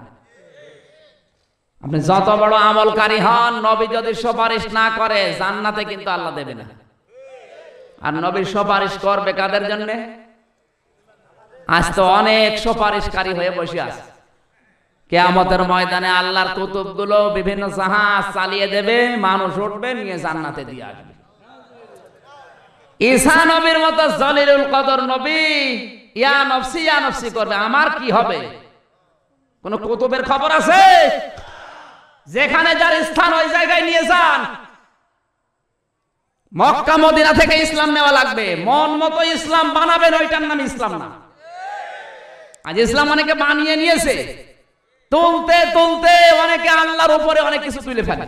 আপনি যত বড় আমলকারী হন, নবী যদি সুপারিশ না করে জান্নাতে কিন্তু আল্লাহ দেবে না। আর নবী সুপারিশ করবে কাদের জন্য? আজ তো অনেক সুপারিশকারী হয়ে বসে আছে। কিয়ামতের ময়দানে আল্লাহর কুতুবগুলো বিভিন্ন জাহাজ চালিয়ে দেবে, মানুষ উঠবে, নিয়ে জান্নাতে দিয়ে আসবে। ঈসা নবীর মতো জলিলুল কদর নবী ইয়া নফসি করবে, আমার কি হবে? কোন কুতুবের খবর আছে? যেখানে যার স্থান ওই জায়গায় নিয়ে যান। মক্কা মদিনা থেকে ইসলাম নেওয়া লাগবে, মন মতো ইসলাম বানাবেন, ওইটার নাম ইসলাম না। আজ ইসলাম অনেকে বানিয়ে নিয়েছে, তুলতে তুলতে অনেকে আল্লাহর উপরে অনেক কিছু তুলে ফেলে।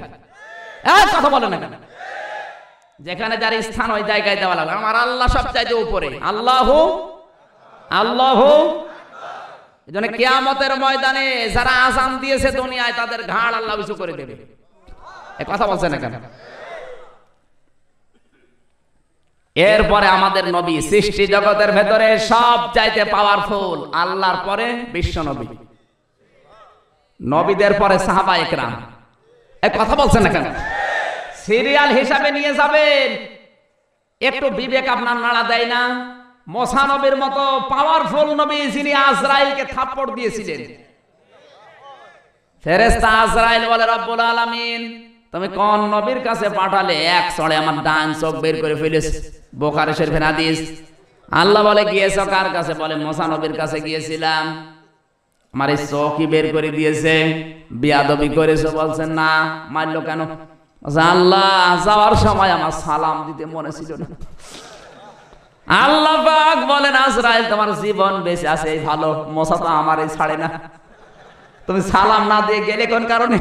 এক কথা বলে না কেন? যেখানে যার স্থান ওই জায়গায় দেওয়া লাগবে। আমার আল্লাহ সবচাইতে উপরে, আল্লাহ আল্লাহ। এজন্য কিয়ামতের ময়দানে যারা আযান দিয়েছে দুনিয়ায়, তাদের ঘাড় আল্লাহ উঁচু করে দেবে। এই কথা বলছেন না কেন? এরপরে আমাদের নবী সৃষ্টি জগতের ভেতরে সব চাইতে পাওয়ারফুল, আল্লাহর পরে বিশ্ব নবী, নবীদের পরে সাহাবা একরাম। এই কথা বলছেন না কেন? সিরিয়াল হিসাবে নিয়ে যাবেন, একটু বিবেক আপনার নাড়া দেয় না? মুসা নবীর মতো পাওয়ারফুল নবী যিনি আজরাইলকে থাপ্পড় দিয়েছিলেন, ফেরেশতা আজরাইল বলে রব্বুল আলামিন তুমি কোন নবীর কাছে পাঠালে? এক চড়ে আমার ডান চোখ বের করে ফেলেছে, বুখারী শরীফের হাদিস। আল্লাহ বলে গিয়েছো কার কাছে? বলে মুসা নবীর কাছে গিয়েছিলাম, আমার এই চোখই বের করে দিয়েছে। বিয়াদবি করেছো? বলছেন না। মারলো কেন? আল্লাহ যাওয়ার সময় আমার সালাম দিতে মনে ছিল না। আল্লাহ পাক বলেন আজরাইল তোমার জীবন বেঁচে আছে এই ভালো, মুসা তো আমার এই ছাড়ে না, তুমি সালাম না দিয়ে গেলে কোন কারণে?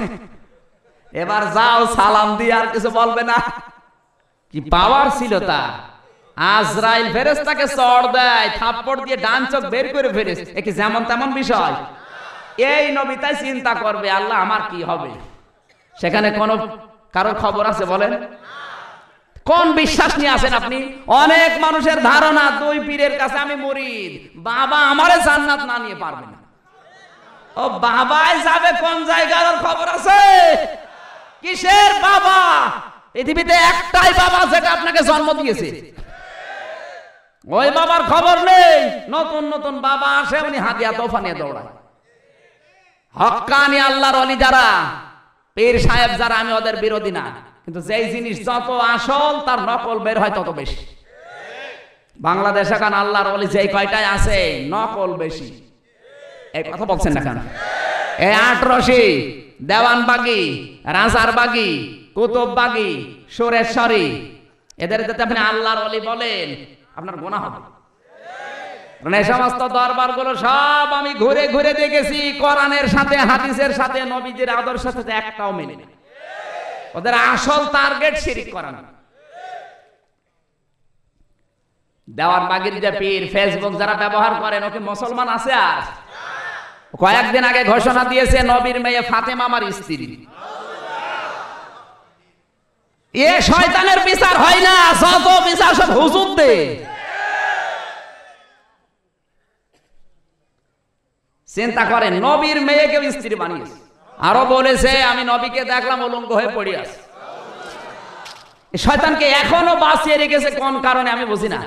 এবার যাও, সালাম দিয়ে আর কিছু বলবে না। কি পাওয়ার ছিল তা! আজরাইল ফেরেশতাকে চড় দেয়, থাপ্পড় দিয়ে ডান চোখ বের করে ফেলেছে। এ কি যেমন তেমন বিষয়? এই নবী তাই চিন্তা করবে আল্লাহ আমার কি হবে? সেখানে কোন কারোর খবর আছে বলেন? কোন বিশ্বাস নিয়ে আছেন আপনি? অনেক মানুষের ধারণা দুই পীরের কাছে আমি মুরিদ, বাবা আমারে জান্নাত না নিয়ে পারবে না। ও বাবাই যাবে কোন জায়গার খবর আছে? কিসের বাবা? পৃথিবীতে একটাই বাবা যেটা আপনাকে জন্ম দিয়েছে, ওই বাবার খবর নেই। নতুন নতুন বাবা আসে, উনি হাদিয়া তোফা নিয়ে দৌড়ায়। হক্কানি আল্লাহর ওলি যারা, পীর সাহেব যারা, আমি ওদের বিরোধী না, কিন্তু যেই জিনিস যত আসল তার নকল বের হয় তত বেশি। বাংলাদেশ এখন আল্লাহর ওলি যেই কয়টাই আছে, নকল বেশি। এই কথা বলছেন না কেন? এই আটরশি, দেওয়ানবাগি, রাজারবাগি, কুতুববাগি, সুরেশ্বরী, এদের যদি আপনি আল্লাহর ওলি বলেন আপনার গুনাহ হবে। কারণ এই সমস্ত দরবারগুলো সব আমি ঘুরে ঘুরে দেখেছি, কোরআনের সাথে হাদিসের সাথে নবীজির আদর্শের সাথে একটাও মেলে না। ওদের আসল টার্গেট শিরক করানো। দেওয়ানবাগির যে পীর, ফেসবুক যারা ব্যবহার করেন, ওকে মুসলমান আছে? আর কয়েকদিন আগে ঘোষণা দিয়েছে নবীর মেয়ে ফাতেমা আমার স্ত্রী। এ শয়তানের বিচার হয় না, যত বিচার সব হুজুরদের। চিন্তা করেন, নবীর মেয়েকে স্ত্রী বানিয়েছে। আরো বলেছে আমি নবীকে দেখলাম উলঙ্গ হয়ে পড়ে আছে। শয়তানকে এখনো বাঁচিয়ে রেখেছে কোন কারণে আমি বুঝি না।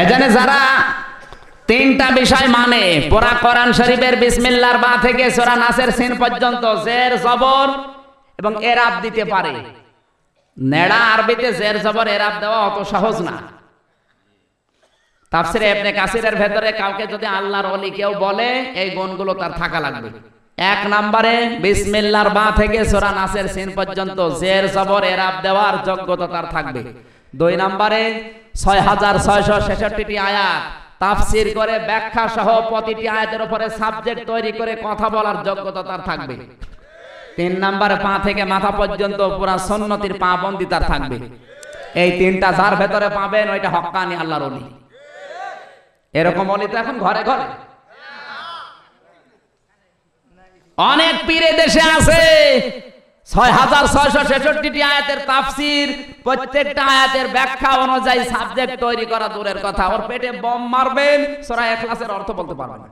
এজন্য যারা তিনটা বিষয় মানে, পুরা কোরআন শরীফের বিসমিল্লাহর বা থেকে সূরা নাসের সিন পর্যন্ত জের জবর এবং এরাব দিতে পারে। নেড়া আরবিতে জের জবর এরাব দেওয়া অত সহজ না। তাফসিরে ইবনে কাসিরের ভেতরে কাউকে যদি আল্লাহর ওলি কেউ বলে, এই গুণগুলো তার থাকা লাগবে। এক নম্বরে বিসমিল্লাহর বা থেকে সূরা নাসের সিন পর্যন্ত জের জবর এরাব দেওয়ার যোগ্যতা তার থাকবে। দুই নম্বরে 6666টি আয়াত তাফসীর করে ব্যাখ্যা সহ প্রতিটি আয়াতের উপরে সাবজেক্ট তৈরি করে কথা বলার যোগ্যতা তার থাকবে। তিন নম্বরে পা থেকে মাথা পর্যন্ত পুরা সুন্নতির পাবন্দি তার থাকবে। এই তিনটা যার ভেতরে পাবেন, ওইটা হক্কানি আল্লাহর ওলি। এরকম ওলি তো এখন ঘরে ঘরে। অনেক পীরে দেশে আছে, 6666টি আয়াতের তাফসীর, প্রত্যেকটা আয়াতের ব্যাখ্যা অনুযায়ী সাবজেক্ট তৈরি করা দূরের কথা, ওর পেটে বম মারবেন, সূরা ইখলাসের অর্থ বলতে পারবেন না।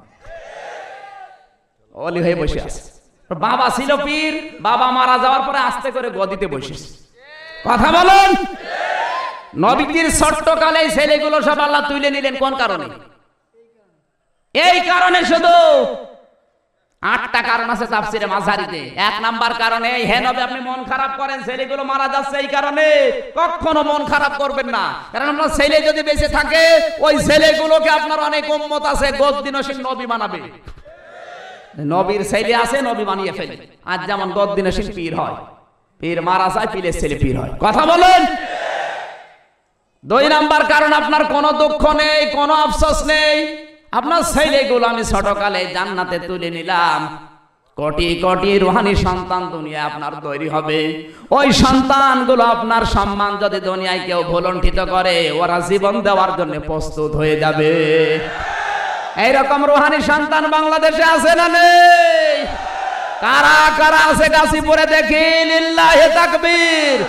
ওলি হয়ে বসে আছে। বাবা ছিল পীর, বাবা মারা যাওয়ার পরে আস্তে করে গদিতে বসেছে। কথা বলেন। নবীজির ছোট্টকালে ছেলেগুলো সব আল্লাহ তুলে নিলেন কোন কারণে? এই কারণে শুধু 8টা কারণ আছে তাফসীরে মাঝারিতে। এক নাম্বার কারণে, হে নবী আপনি মন খারাপ করেন, ছেলেগুলো মারা যাচ্ছে এই কারণে। কখনো মন খারাপ করবেন না, কারণ আপনার ছেলে যদি বেঁচে থাকে, ওই ছেলেগুলোকে আপনার অনেক উম্মত আছে গদ্দিনশীল নবী বানাবে। নবীর ছেলে আছে, নবী বানিয়ে ফেলে। আজ যেমন গদ্দিনশীল পীর হয়, পীর মারা যায়, পীরের ছেলে পীর হয়। কথা বলেন। দুই নাম্বার কারণ, আপনার কোনো দুঃখ নেই, কোনো আফসোস নেই, আপনার ছেলেগুলো আমি ছোটকালে জান্নাতে তুলে নিলাম। কোটি কোটি রুহানি সন্তান দুনিয়ায় আপনার তৈরি হবে। ওই সন্তানগুলো আপনার সম্মান যদি দুনিয়ায় কেউ ভুলণ্ঠিত করে, ওরা জীবন দেওয়ার জন্য প্রস্তুত হয়ে যাবে। এইরকম রুহানি সন্তান বাংলাদেশে আছে না নেই? কারা কারা আছে গাজীপুরে দেখি, লিল্লাহি তাকবীর।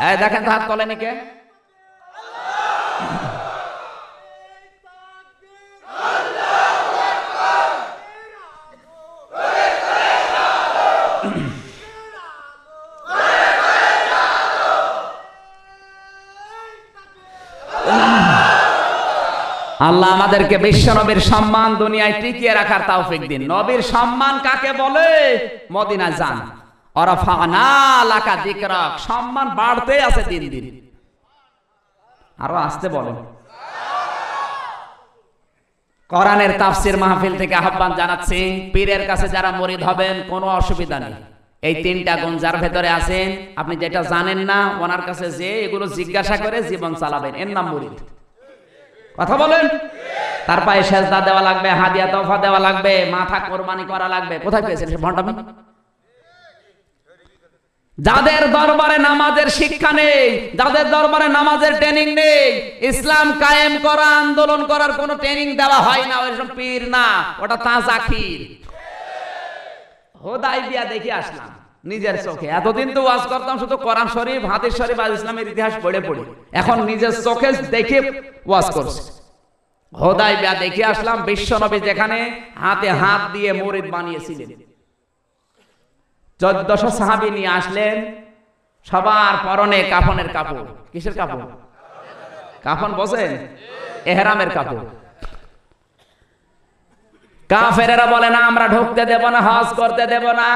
এই দেখেন তো হাত তোলেনি কে? আল্লাহ আমাদেরকে বিশ্ব নবীর সম্মান দুনিয়ায় টিকিয়ে রাখার তৌফিক দিন। নবীর সম্মান কাকে বলে? মদিনা যান, ওয়ারাফা'না লাকা যিকরাক, সম্মান বাড়তেই আছে দিন দিন। আরো আসতে বলেন। কোরআনের তাফসীর মাহফিল থেকে আহ্বান জানাচ্ছি, পীরের কাছে যারা মুরিদ হবেন কোনো অসুবিধা নেই। এই তিনটা গুণ যার ভেতরে আছেন, আপনি যেটা জানেন না ওনার কাছে যে এগুলো জিজ্ঞাসা করে জীবন চালাবেন, এর নাম মুরিদ। কথা বলেন। তার পায়ে সেজদা দেওয়া লাগবে, হাদিয়া তোফা দেওয়া লাগবে, মাথা কোরবানি করা লাগবে। কোথায় পেয়েছেন সে ভণ্ডামি? যাদের দরবারে নামাজের শিক্ষা নেই, যাদের দরবারে নামাজের ট্রেনিং নেই, ইসলাম কায়েম করা, আন্দোলন করার কোনো ট্রেনিং দেওয়া হয় না, ওইসব পীর না, ওটা তাজাকির। হুদায়বিয়া দেখে আসলাম নিজের চোখে। এতদিন তো ওয়াজ করতাম শুধু কোরআন শরীফ, হাদিস শরীফ আর ইসলামের ইতিহাস পড়ে পড়ে, এখন নিজের চোখে দেখে ওয়াজ করছি। হুদায়বিয়া দেখে আসলাম, বিশ্ব নবী যেখানে হাতে হাত দিয়ে মুরিদ বানিয়েছিলেন। 1400 সাহাবী নিয়ে আসলেন, সবার পরনে কাফনের কাপড়। কিসের কাপড়? কাফন বোঝেন? ইহরামের কাপড়। কাফেরেরা বলে না আমরা ঢুকতে দেব না, হজ করতে দেব না।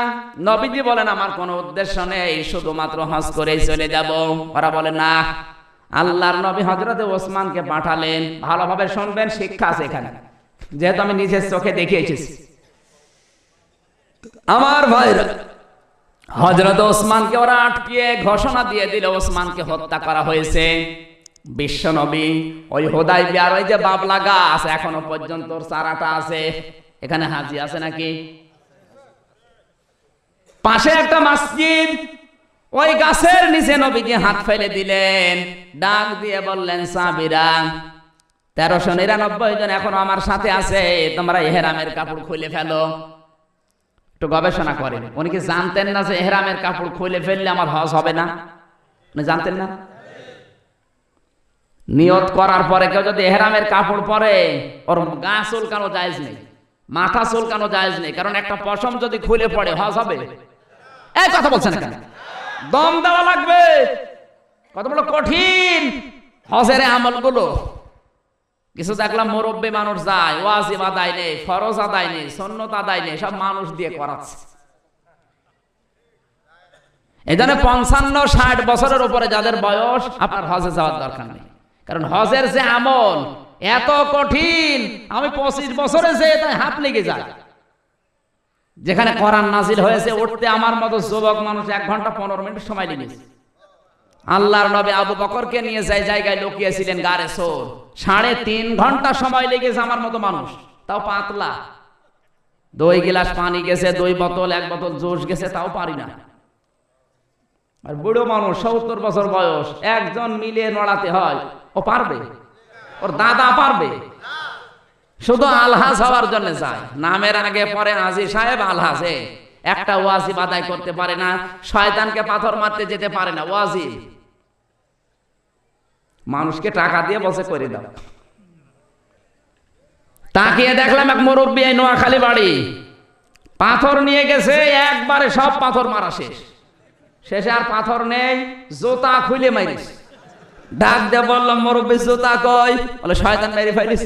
নবীজি বলেন আমার কোনো উদ্দেশ্য নেই, শুধুমাত্র হজ করেই চলে যাব। ওরা বলে না। আল্লাহর নবী হযরতে ওসমানকে পাঠালেন। ভালোভাবে শুনবেন, শিক্ষা আছে এখানে, যেহেতু আমি নিজের চোখে দেখে এসেছি। আমার ভাইরা, হযরত ওসমানকে ওরা আটকিয়ে ঘোষণা দিয়ে দিল ওসমানকে হত্যা করা হয়েছে। বিশ্ব নবী ওই হুদায়বিয়ার ওই যে বাবলা গাছ এখনো পর্যন্ত চারাটা আছে, এখানে হাজি আছে নাকি? পাশে একটা মসজিদ, ওই গাছের নিচে নবীজি হাত ফেলে দিলেন, ডাক দিয়ে বললেন সাহাবীরা 1399 জন এখনো আমার সাথে আছে, তোমরা ইহরামের কাপড় খুলে ফেলো। একটু গবেষণা করেন, উনি কি জানতেন না যে ইহরামের কাপড় খুলে ফেললে আমার হজ হবে না? উনি জানতেন না? নিয়ত করার পরে কেউ যদি ইহরামের কাপড় পরে, ওর গা চুলকানো জায়েজ নেই, মাথা চুলকানো জায়েজ নেই, কারণ একটা পশম যদি খুলে পড়ে হজ হবে? এই কথা বলছেন কেন? দম দেওয়া লাগবে। কত বড় কঠিন হজের আমলগুলো। কিছু দেখলাম মুরব্বী মানুষ যায়, ওয়াজিব আদায় নেই, ফরজ আদায় নেই, সুন্নত আদায় নেই, সব মানুষ দিয়ে করাচ্ছে। এজন্য 55-60 বছরের উপরে যাদের বয়স, আপনার হজে যাওয়ার দরকার নেই, কারণ হজের যে আমল এত কঠিন, আমি 25 বছরে যে তাই হাত লেগে যায়। যেখানে কোরআন নাজিল হয়েছে উঠতে আমার মতো যুবক মানুষ 1 ঘন্টা 15 মিনিট সময় লেগেছে। আল্লাহর নবী আবু বকরকে নিয়ে যায় জায়গায় লুকিয়েছিলেন গারে সোর, 3.5 ঘন্টা সময় লেগেছে আমার মতো মানুষ, তাও পাতলা। 2 গিলাস পানি গেছে, 2 বোতল, 1 বোতল জুস গেছে, তাও পারি না। আর বুড়ো মানুষ 70 বছর বয়স, একজন মিলে নড়াতে হয়, ও পারবে? ওর দাদা পারবে? শুধু আলহাজ হওয়ার জন্য যায়, নামের আগে পরে হাজী সাহেব আলহাজে, একটা ওয়াজিব আদায় করতে পারে না, শয়তানকে পাথর মারতে যেতে পারে না, ওয়াজিব। মানুষকে টাকা দিয়ে বসে করে দাও। তাকিয়ে দেখলাম এক মুরব্বী, এই নোয়াখালী বাড়ি, পাথর নিয়ে গেছে, একবারে সব পাথর মারা শেষ। শেষে আর পাথর নেই, জুতা খুলে মারিস। ডাক দিয়ে বললাম মুরব্বী জুতা কই? বলে শয়তান মেরে ফেলিস।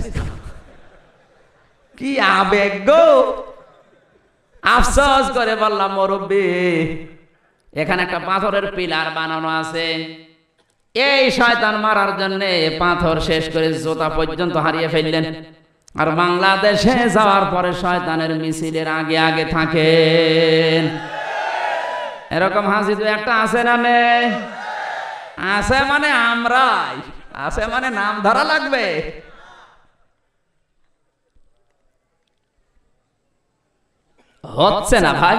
কি আবেগ গো! আফসোস করে বললাম মুরব্বী এখানে একটা পাথরের পিলার বানানো আছে, এই শয়তান মারার জন্য পাথর শেষ করে জুতা পর্যন্ত হারিয়ে ফেললেন। আর বাংলাদেশে যাওয়ার পরে শয়তানের মিছিলের আগে আগে থাকেন। এরকম হাসি তো একটা আছে না? নেই? আছে মানে আমরাই, আছে মানে নাম ধরা লাগবে। হচ্ছে না ভাই।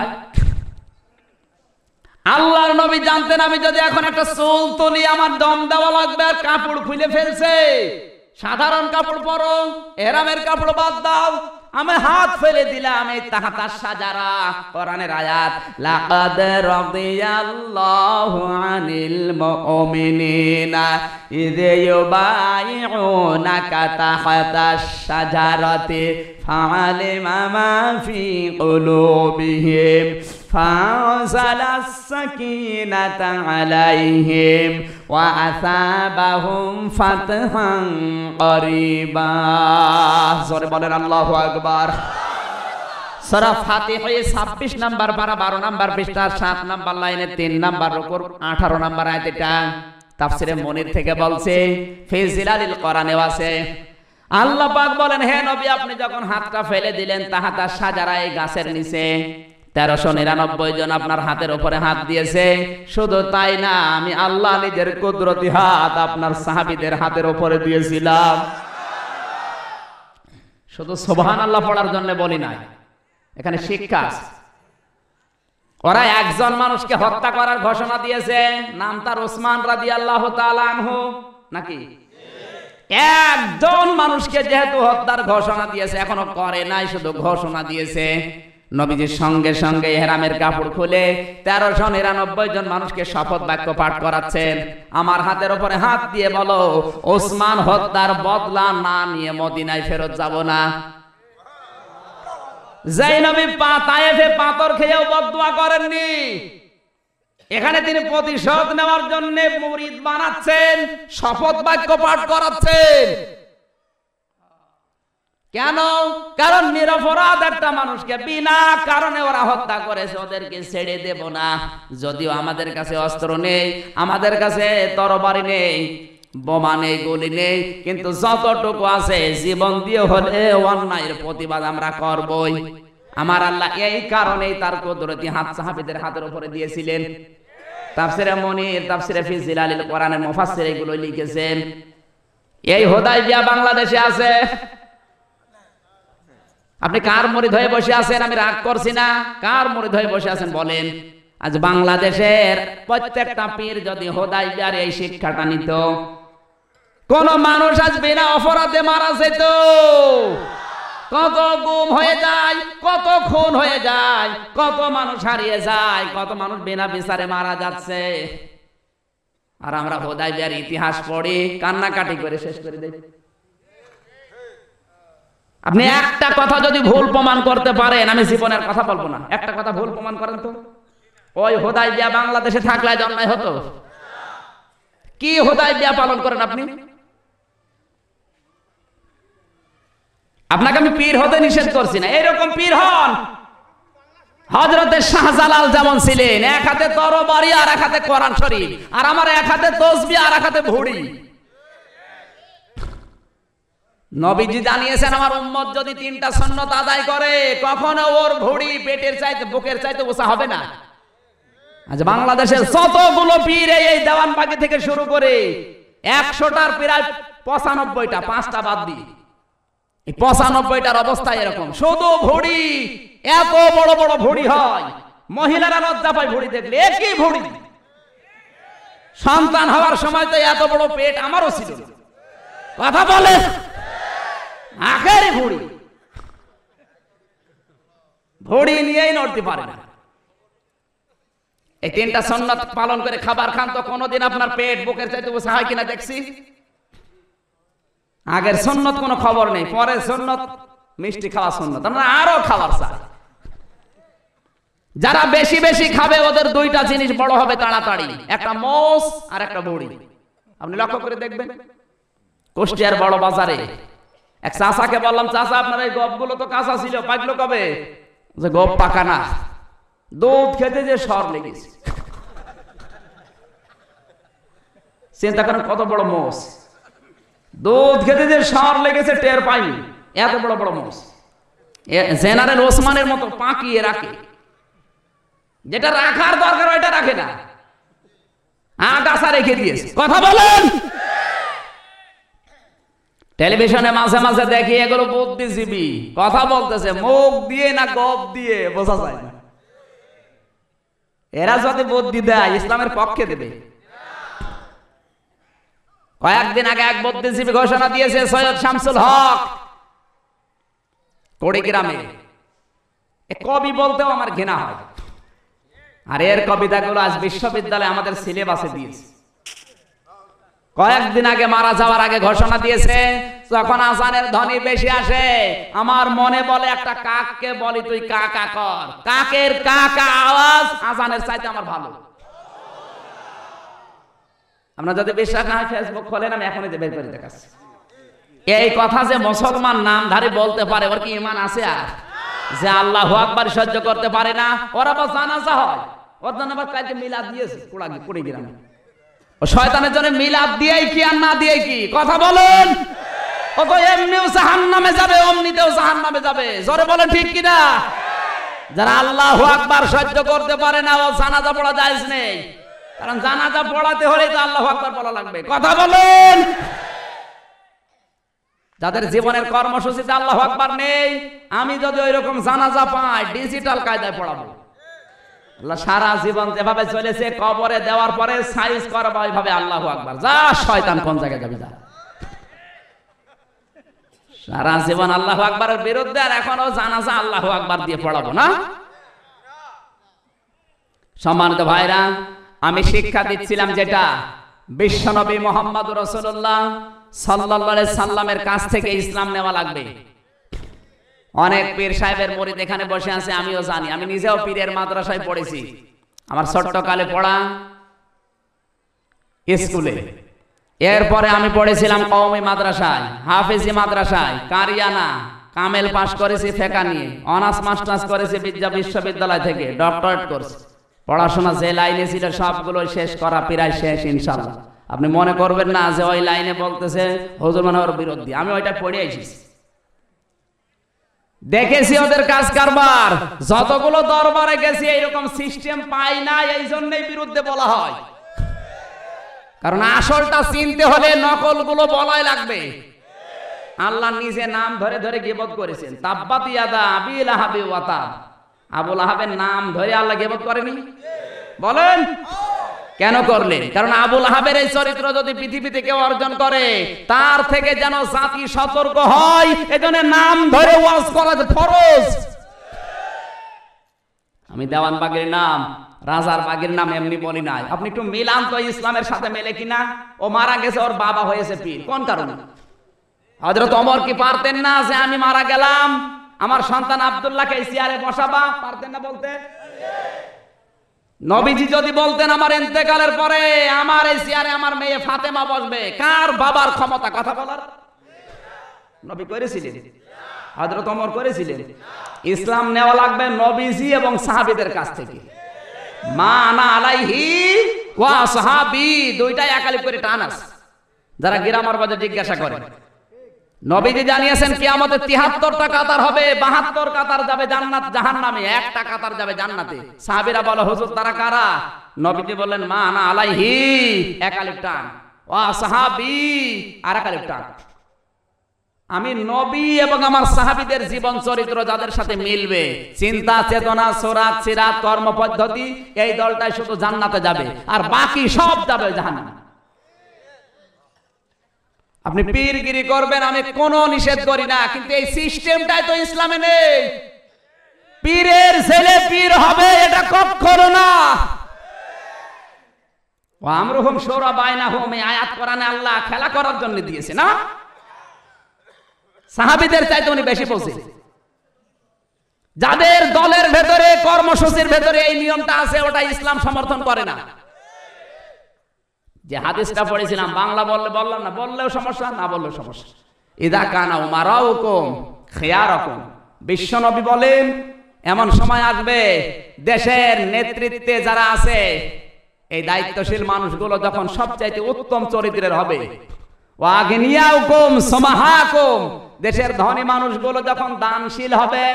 আল্লাহর নবী জানতেন আমি যদি এখন একটা চুল তুলি আমার দম দেওয়া লাগবে, আর কাপড় খুলে ফেলছে। সাধারণ কাপড় পরো, ইহরামের কাপড় বাদ দাও। আমি হাত ফেলে দিলাম এই তাহতা সাজারা, কোরআনের আয়াত, লাকাদ রাদিয়াল্লাহু আনিল মুমিনিনা ইয ইউবাইউনাকা তাহতা সাজারাতি ফাআলিমা মা ফি কুলুবিহিম ফাআনজালাস সাকিনাতা আলাইহিম ওয়া আসাবাহুম ফাতহান করিবা। জোরে বলেন আল্লাহু আকবার। সূরা ফাতিহা 26 নাম্বার পারা 12 নাম্বার পৃষ্ঠা 7 নাম্বার লাইনে 3 নাম্বার রুকুর 18 নাম্বার আয়াত। এটা তাফসিরে মুনির থেকে বলছে, ফি জিলালিল কোরআনে আছে। আল্লাহ পাক বলেন, হে নবী আপনি যখন হাতটা ফেলে দিলেন তাহাতা সাজারা এই গাছের নিচে 1399 জন আপনার হাতের উপরে হাত দিয়েছে। শুধু তাই না, আমি আল্লাহ নিজের কুদরতি হাত আপনার সাহাবীদের হাতের উপরে দিয়েছিলাম। শুধু সুবহানাল্লাহ পড়ার জন্য বলি নাই, এখানে শিক্ষা আছে। ওরা একজন মানুষকে হত্যা করার ঘোষণা দিয়েছে, নাম তার ওসমান রাদিয়াল্লাহু তাআলা আনহু, নাকি? একজন মানুষকে যেহেতু হত্যার ঘোষণা দিয়েছে, এখনো করে নাই, শুধু ঘোষণা দিয়েছে, নবীজির সঙ্গে সঙ্গে ইহরামের কাপড় খুলে 1399 জন মানুষকে শপথ বাক্য পাঠ করাচ্ছেন, আমার হাতের উপরে হাত দিয়ে বলো ওসমান হত্যার বদলা না নিয়ে মদিনায় ফেরত যাব না। যেই নবী তায়েফে পাথর খেয়েও বদদুয়া করেননি, এখানে তিনি প্রতিশোধ নেওয়ার জন্য মুরিদ বানাচ্ছেন, শপথ বাক্য পাঠ করাচ্ছেন। কেন? কারণ নিরপরাধ একটা মানুষকে বিনা কারণে ওরা হত্যা করেছে, ওদেরকে ছেড়ে দেব না। যদিও আমাদের কাছে অস্ত্র নেই, আমাদের কাছে তরবারি নেই, বোমা নেই, গুলি নেই, কিন্তু যতটুকু আছে জীবন দিয়ে হলে অন্যায়ের প্রতিবাদ আমরা করবই। আমার আল্লাহ এই কারণেই তার কুদরতি হাত সাহাবীদের হাতের উপরে দিয়েছিলেন। তাফসিরে মুনির, তাফসিরে ফি জিলালিল কোরআনের মুফাসসির এগুলো লিখেছেন। এই হুদায়বিয়া বাংলাদেশে আছে। আপনি কার মুরিদ হয়ে বসে আছেন? আমি রাগ করছি না, কার মুরিদ হয়ে বসে আছেন বলেন? আজ বাংলাদেশের প্রত্যেকটা পীর যদি হুদায়বিয়ার এই শিক্ষাটা নিত, কোন মানুষ আজ বিনা অপরাধে মারা যেত। কত গুম হয়ে যায়, কত খুন হয়ে যায়, কত মানুষ হারিয়ে যায়, কত মানুষ বিনা বিচারে মারা যাচ্ছে। আর আমরা হুদায়বিয়ার ইতিহাস পড়ি, কান্নাকাটি করে শেষ করে দেই। আপনি একটা কথা যদি ভুল প্রমাণ করতে পারেন, আমি জীবনের কথা বলবো না, একটা কথা ভুল প্রমাণ করেন তো, ওই হুদায়বিয়া বাংলাদেশে থাকলে জন্মায় হতো? কি হুদায়বিয়া পালন করেন আপনি? আপনাকে আমি পীর হতে নিষেধ করছি না, এরকম পীর হন। হযরতে শাহজালাল যেমন ছিলেন, এক হাতে তরবারি আর এক হাতে কোরআন শরীফ, আর আমার এক হাতে তাসবিহ আর এক হাতে ভুড়ি। নবীজি জানিয়েছেন আমার উম্মত যদি 3টা সুন্নাত আদায় করে, কখনো ওর ভুড়ি পেটের চাইতে বুকের চাইতে উঁচা হবে না। আজ বাংলাদেশের যতগুলো পীর এই দেওয়ানবাগি থেকে শুরু করে 100টার প্রায় 95টা, 5টা বাদ দিই, এই 95টার অবস্থা এরকম, শুধু ভুড়ি। এত বড় বড় ভুড়ি হয়, মহিলারা লজ্জা পায় ভুড়ি দেখলে। একই ভুড়ি, সন্তান হওয়ার সময় তো এত বড় পেট আমারও ছিল। কথা বলে আখেরি ভুড়ি, ভুড়ি নিয়েই নড়তে পারে না। এই 3টা সুন্নাত পালন করে খাবার খান তো কোনোদিন আপনার পেট বুকের চাইতে উঁচা হয় কিনা দেখছি। আগের সুন্নাত কোনো খবর নেই, পরের সুন্নাত মিষ্টি খাওয়া সুন্নাত, আমরা আরো খাবার চাই। যারা বেশি বেশি খাবে ওদের 2টা জিনিস বড় হবে তাড়াতাড়ি, একটা মোষ আর একটা ভুড়ি। আপনি লক্ষ্য করে দেখবেন, কুষ্টিয়ার বড় বাজারে এক চাচাকে বললাম, চাচা আপনার এই গপগুলো তো কাঁচা ছিল, পাকলো কবে? যে গপ পাকা না, দুধ খেতে যে সর লেগেছে। চিন্তা করেন কত বড় মোষ, দুধ খেতে যে সর লেগেছে টের পাইনি। এত বড় বড় মোষ জেনারেল ওসমানের মতো পাকিয়ে রাখে, যেটা রাখার দরকার ওইটা রাখে না, আগাছা রেখে দিয়েছে। কথা বলেন। টেলিভিশনে মাঝে মাঝে দেখি এগুলো বুদ্ধিজীবী কথা বলতেছে, মুখ দিয়ে না গপ দিয়ে বোঝা যায় না। এরা যদি বুদ্ধি দেয় ইসলামের পক্ষে দেবে। কয়েকদিন আগে এক বুদ্ধিজীবী ঘোষণা দিয়েছে, সৈয়দ শামসুল হক কুড়িগ্রামে কবি বলতেও আমার ঘৃণা হয়, আর এর কবিতাগুলো আজ বিশ্ববিদ্যালয়ে আমাদের সিলেবাসে দিয়েছে। কয়েকদিন আগে মারা যাওয়ার আগে ঘোষণা দিয়েছে, যখন আজানের ধ্বনি বেশি আসে আমার মনে বলে একটা কাককে বলি তুই কাকা কর, কাকের কাকা আওয়াজ আজানের চাইতে আমার ভালো। আপনারা যদি বিশ্বাস না হয় ফেসবুক খোলেন, আমি এখনই বের করে দেখাচ্ছি। এই কথা যে মুসলমান নামধারী বলতে পারে, ওর কি ঈমান আছে? আর যে আল্লাহু আকবার সহ্য করতে পারে না, ওরা আবার জানাজা হয়, ওর জন্য আবার কালকে মিলাদ দিয়েছে কুড়িগ্রামে। ও শয়তানের জন্য মিলাদ দিয়েই কি আর না দিয়ে কি কথা বলেন? ও তো এমনিও জাহান্নামে যাবে, অমনিতেও জাহান্নামে যাবে। জোরে বলেন ঠিক কিনা? যারা আল্লাহু আকবার সহ্য করতে পারে না, ও জানাজা পড়া জায়েজ নেই, কারণ জানাজা পড়াতে হলে তো আল্লাহু আকবার বলা লাগবে। কথা বলেন। যাদের জীবনের কর্মসূচিতে আল্লাহু আকবার নেই, আমি যদি ওইরকম জানাজা পাই ডিজিটাল কায়দায় পড়াবো। আল্লাহ সারা জীবন যেভাবে চলেছে, কবরে দেওয়ার পরে সাইজ করবা ওইভাবে আল্লাহু আকবার। যা শয়তান কোন জায়গায় যাবি যা। সারা জীবন আল্লাহু আকবারের বিরুদ্ধে, আর এখনো জানাজা আল্লাহু আকবার দিয়ে পড়াবো না? সম্মানিত ভাইরা, আমি শিক্ষা দিচ্ছিলাম যেটা বিশ্বনবী মুহাম্মদুর রাসূলুল্লাহ সাল্লাল্লাহু আলাইহি সাল্লামের কাছ থেকে ইসলাম নেওয়া লাগবে। অনেক পীর সাহেবের মুরিদ এখানে বসে আছে, আমিও জানি, আমি নিজেও পীরের মাদ্রাসায় পড়েছি। আমার ছোট্টকালে পড়া স্কুলে, এরপরে আমি পড়েছিলাম কওমি মাদ্রাসায়, হাফেজি মাদ্রাসায়, কারিয়ানা, কামেল পাস করেছি ফেকা নিয়ে, অনার্স মাস্টার্স করেছি বিশ্ববিদ্যালয় থেকে, ডক্টরেট কোর্স। পড়াশোনা যে লাইনে ছিল সবগুলো শেষ করা, প্রায় শেষ ইনশাআল্লাহ। আপনি মনে করবেন না যে ওই লাইনে বলতেছে হুজুর মানে ওর বিরোধী, আমি ওইটা পড়ে এসেছি, দেখেছি ওদের কাজ কারবার। যতগুলো দরবারে গেছি এইরকম সিস্টেম পাই না, এই জন্যই বিরুদ্ধে বলা হয়। কারণ আসলটা চিনতে হলে নকলগুলো বলাই লাগবে। আল্লাহ নিজে নাম ধরে ধরে গীবত করেছেন, তাব্বাত ইয়াদা আবি লাহাবি ওয়া তাব। আবু লাহাবের নাম ধরে আল্লাহ গীবত করেনি? বলেন কেন করলেন? কারণ আবু লাহাবের এই চরিত্র যদি পৃথিবীতে কেউ অর্জন করে, তার থেকে যেন জাতি সতর্ক হয়, এজন্য নাম ধরে ওয়াজ করা ফরজ। আমি দেওয়ান বাগের নাম, রাজার বাগের নাম এমনি বলি নাই। আপনি একটু মিলান তো ইসলামের সাথে মেলে কিনা। ও মারা গেছে, ওর বাবা হয়েছে পীর, কোন কারণে? হযরত ওমর কি পারতেন না যে আমি মারা গেলাম, আমার সন্তান আব্দুল্লাহকে এই চেয়ারে বসাবা? পারতেন না বলতে? নবীজি যদি বলতেন আমার ইন্তেকালের পরে আমার এই চেয়ারে আমার মেয়ে ফাতেমা বসবে, কার বাবার ক্ষমতা কথা বলার? নবী করেছিলেন, হযরত ওমর করেছিলেন। ইসলাম নেওয়া লাগবে নবীজি এবং সাহাবীদের কাছ থেকে। মা আনা আলাইহি ওয়া সাহাবী, দুইটাই একালি করে টান আছে। যারা গ্রামার বাজে জিজ্ঞাসা করে, নবীজি জানিয়েছেন কিয়ামতে ৭৩টা কাতার হবে, ৭২ কাতার যাবে জান্নাত জাহান্নামে, একটা কাতার যাবে জান্নাতে। সাহাবীরা বলে হুজুর তারা কারা? নবীজি বললেন মা আনা আলাইহি এক আলিফ টান, ওয়া সাহাবী আর এক আলিফ টান। আমি নবী এবং আমার সাহাবীদের জীবন চরিত্র যাদের সাথে মিলবে, চিন্তা চেতনা সুরাত সিরাত কর্ম পদ্ধতি, এই দলটাই শুধু জান্নাতে যাবে, আর বাকি সব যাবে জাহান্নামে। আপনি পীরগিরি করবেন, আমি কোনো নিষেধ করি না, কিন্তু এই সিস্টেমটাই তো ইসলামে নেই। পীরের ছেলে পীর হবে এটা কখনো না। ওয়া আমরুহুম শুরা বাইনাহুম, এই আয়াত কোরআনে আল্লাহ খেলা করার জন্য দিয়েছে না? সাহাবীদের চাইতে উনি বেশি বোঝেন। যাদের দলের ভেতরে কর্মসূচির ভেতরে এই নিয়মটা আছে, ওটা ইসলাম সমর্থন করে না। যে হাদিসটা পড়েছিলাম, বাংলা বললে বললাম না, বললেও সমস্যা, না বললেও সমস্যা। ইদা কানা উমারাউকুম খিয়ারাকুম, বিশ্বনবী বলেন এমন সময় আসবে দেশের নেতৃত্বে যারা আছে, এই দায়িত্বশীল মানুষগুলো যখন সবচাইতে উত্তম চরিত্রের হবে, ওয়া আগনিয়াউকুম সুমাহাকুম, দেশের ধনী মানুষগুলো যখন দানশীল হবে,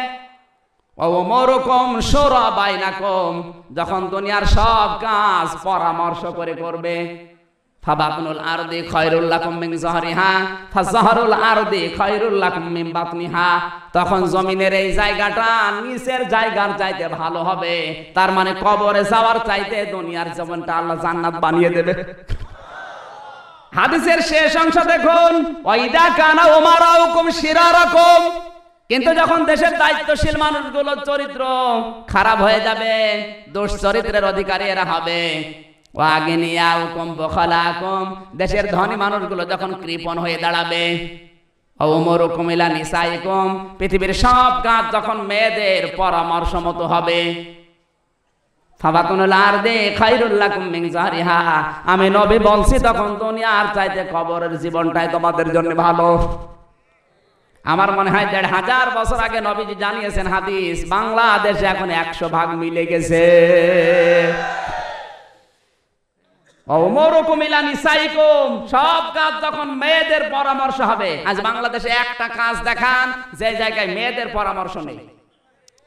ওয়া উমরুকুম শুরা বাইনাকুম, যখন দুনিয়ার সব কাজ পরামর্শ করে করবে, ফাবাতনুল আরদি খায়রুল লাকুম মিন যাহরিহা ফাযাহরুল আরদি খায়রুল লাকুম মিন বাতনিহা, তখন জমিনের এই জায়গাটা নিচের জায়গার চাইতে ভালো হবে। তার মানে কবরে যাওয়ার চাইতে দুনিয়ার জীবনটা আল্লাহ জান্নাত বানিয়ে দেবে। হাদিসের শেষ অংশ দেখুন, ওয়াইদা কানা উমারাউকুম শিরারাকুম, কিন্তু যখন দেশের দায়িত্বশীল মানুষগুলো চরিত্র খারাপ হয়ে যাবে, দুশ্চরিত্রের অধিকারী এরা হবে, ওয়াগিনিয়াকুম বখালাকুম, দেশের ধনী মানুষগুলো যখন কৃপণ হয়ে দাঁড়াবে, ওমরুকুম ইলা নিসাইকুম, পৃথিবীর সব কাজ যখন মেয়েদের পরামর্শ মতো হবে, ফাবাকুনুল আরদি খায়রুল লাকুম মিন যাহরিহা, আমি নবী বলছি তখন দুনিয়ার চাইতে কবরের জীবনটাই তোমাদের জন্য ভালো। আমার মনে হয় ১৫০০ বছর আগে নবীজি জানিয়েছেন হাদিস, বাংলাদেশে এখন ১০০ ভাগ মিলে গেছে। ওমরুকুম ইলা নিসাইকুম, সব কাজ যখন মেয়েদের পরামর্শ হবে। আজ বাংলাদেশে একটা কাজ দেখান যে জায়গায় মেয়েদের পরামর্শ নেই,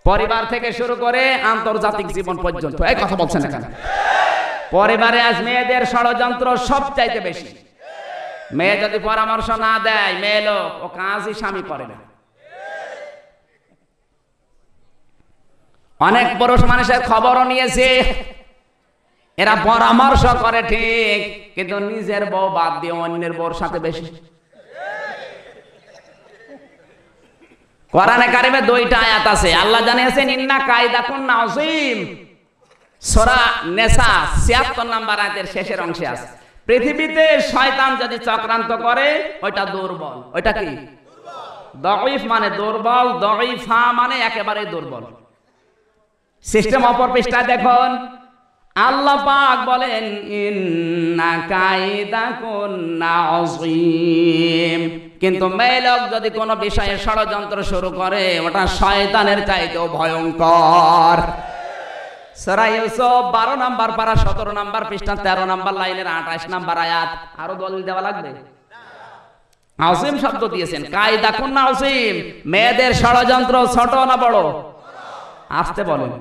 পরিবার থেকে শুরু করে আন্তর্জাতিক জীবন পর্যন্ত। এই কথা বলছেন এখানে, পরিবারে আজ মেয়েদের ষড়যন্ত্র সবচাইতে বেশি। মেয়ে যদি পরামর্শ না দেয়, মেয়ে লোক ও কাজই স্বামী করে না। অনেক পুরুষ মানুষের খবরও নিয়েছে, এরা পরামর্শ করে ঠিক, কিন্তু নিজের বউ বাদ দিয়ে অন্যের বউর সাথে বেশি। কোরআনে কারিমে 2টা আয়াত আছে, আল্লাহ জানিয়েছেন ইন্না কায়দাকুন্না আযীম, সূরা নিসা ৭৬ নম্বর আয়াতের শেষের অংশে আছে, পৃথিবীতে শয়তান যদি চক্রান্ত করে ওইটা দুর্বল। ওইটা কি? দঈফ মানে দুর্বল, দঈফা মানে একেবারে দুর্বল। সিস্টেম অপর পৃষ্ঠায় দেখুন, আল্লাহ পাক বলেন ইন্না কায়দাকুন্না আযীম, কিন্তু মেয়ে লোক যদি কোনো বিষয়ে ষড়যন্ত্র শুরু করে ওটা শয়তানের চাইতেও ভয়ঙ্কর। সূরা ইউসুফ 12 নম্বর পারা 17 নম্বর পৃষ্ঠা 13 নম্বর লাইনের 28 নম্বর আয়াত। আরো দলিল দেওয়া লাগবে? আযীম শব্দ দিয়েছেন, কায়দাকুন্না আযীম, মেয়েদের ষড়যন্ত্র ছোট না বড়? আসতে বলেন।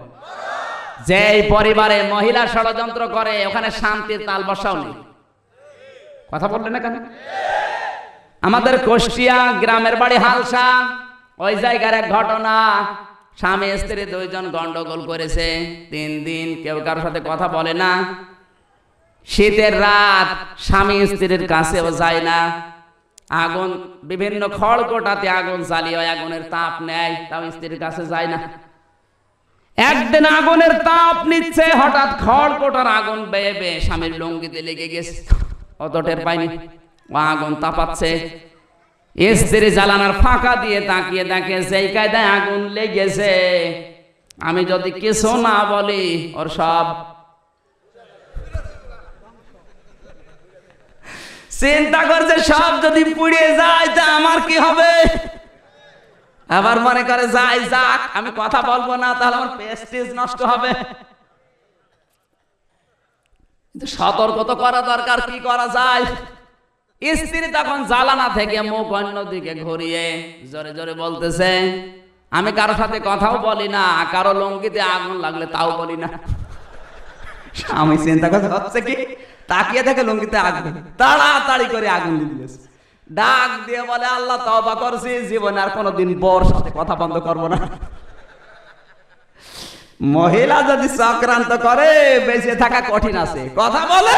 যেই পরিবারে মহিলা ষড়যন্ত্র করে ওখানে শান্তির তাল বসাও নেই। কথা বললেন না কেন? আমাদের কুষ্টিয়া গ্রামের বাড়ি হালসা, ওই জায়গার এক ঘটনা, স্বামী স্ত্রী 2 জন গন্ডগোল করেছে, 3 দিন কেউ কারোর সাথে কথা বলে না। শীতের রাত, স্বামী স্ত্রীর কাছেও যায় না, আগুন বিভিন্ন খড়কোটাতে আগুন জ্বালিয়ে আগুনের তাপ নেয়, তাও স্ত্রীর কাছে যায় না। একদিন আগুনের তাপ নিচ্ছে, হঠাৎ খড়কোটার আগুন বেয়ে বেয়ে স্বামীর লুঙ্গিতে লেগে গেছে, অত টের পায়নি। ও আগুন তাপাচ্ছে, স্ত্রী জ্বালানার ফাঁকা দিয়ে তাকিয়ে দেখে সেই কায়দায় আগুন লেগেছে। আমি যদি কিছু না বলি ওর সব চিন্তা করছে, সব যদি পুড়িয়ে যায় তা আমার কি হবে। আবার মনে করে যাই যাক, আমি কথা বলবো না, তাহলে আমার প্রেস্টিজ নষ্ট হবে। সতর্ক তো করা দরকার, কি করা যায়। স্ত্রী তখন জালানা থেকে মুখ অন্যদিকে ঘুরিয়ে জোরে জোরে বলতেছে, আমি কারোর সাথে কথাও বলি না, কারো লুঙ্গিতে আগুন লাগলে তাও বলি না। আমি চিন্তা করতে হচ্ছে কি, তাকিয়ে দেখে লুঙ্গিতে আগুন, তাড়াতাড়ি করে আগুন দিয়েছে, ডাক দিয়ে বলে আল্লাহ তওবা করছি, জীবনে আর কোনোদিন বর সাথে কথা বন্ধ করবো না। মহিলা যদি চক্রান্ত করে বেঁচে থাকা কঠিন আছে। কথা বলে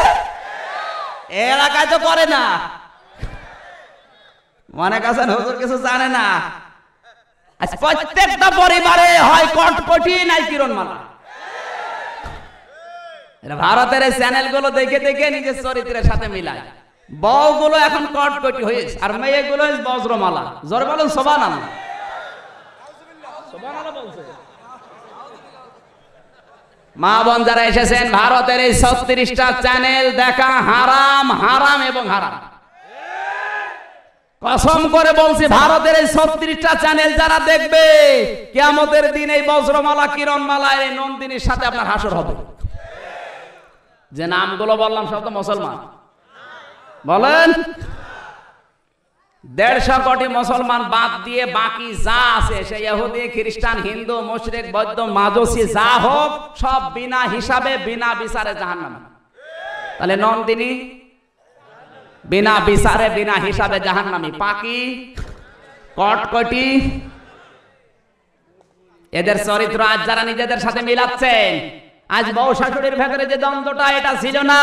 এলাকায় তো করে না, মনে করছেন হুজুর কিছু জানে না। প্রত্যেকটা পরিবারে হয় কটকটি নাই কিরণমালা। ভারতের এই চ্যানেলগুলো দেখে দেখে নিজের চরিত্রের সাথে মিলায়। বউগুলো এখন কটকটি হয়েছে আর মেয়েগুলো বজ্রমালা। জোরে বলুন সুবহানাল্লাহ। মা বোন যারা এসেছেন, ভারতের এই 36টা চ্যানেল দেখা হারাম, হারাম এবং হারাম। কসম করে বলছি, ভারতের এই 36টা চ্যানেল যারা দেখবে, কিয়ামতের দিন এই বজ্রমালা, কিরণমালা, এই নন্দিনীর সাথে আপনার হাসর হবে। যে নামগুলো বললাম সব তো মুসলমান। বলেন 150 কোটি মুসলমান বাদ দিয়ে বাকি যা আছে, সে ইহুদি, খ্রিস্টান, হিন্দু, মুশরিক, বৌদ্ধ, মাজুসি যা হোক, সব বিনা হিসাবে বিনা বিচারে জাহান্নামে। তাহলে নন্দিনী বিনা বিচারে বিনা হিসাবে জাহান্নামী, পাকি, কটকটি, এদের চরিত্র আজ যারা নিজেদের সাথে মিলাচ্ছেন, আজ বউ শাশুড়ির ভেতরে যে দ্বন্দ্বটা, এটা ছিল না।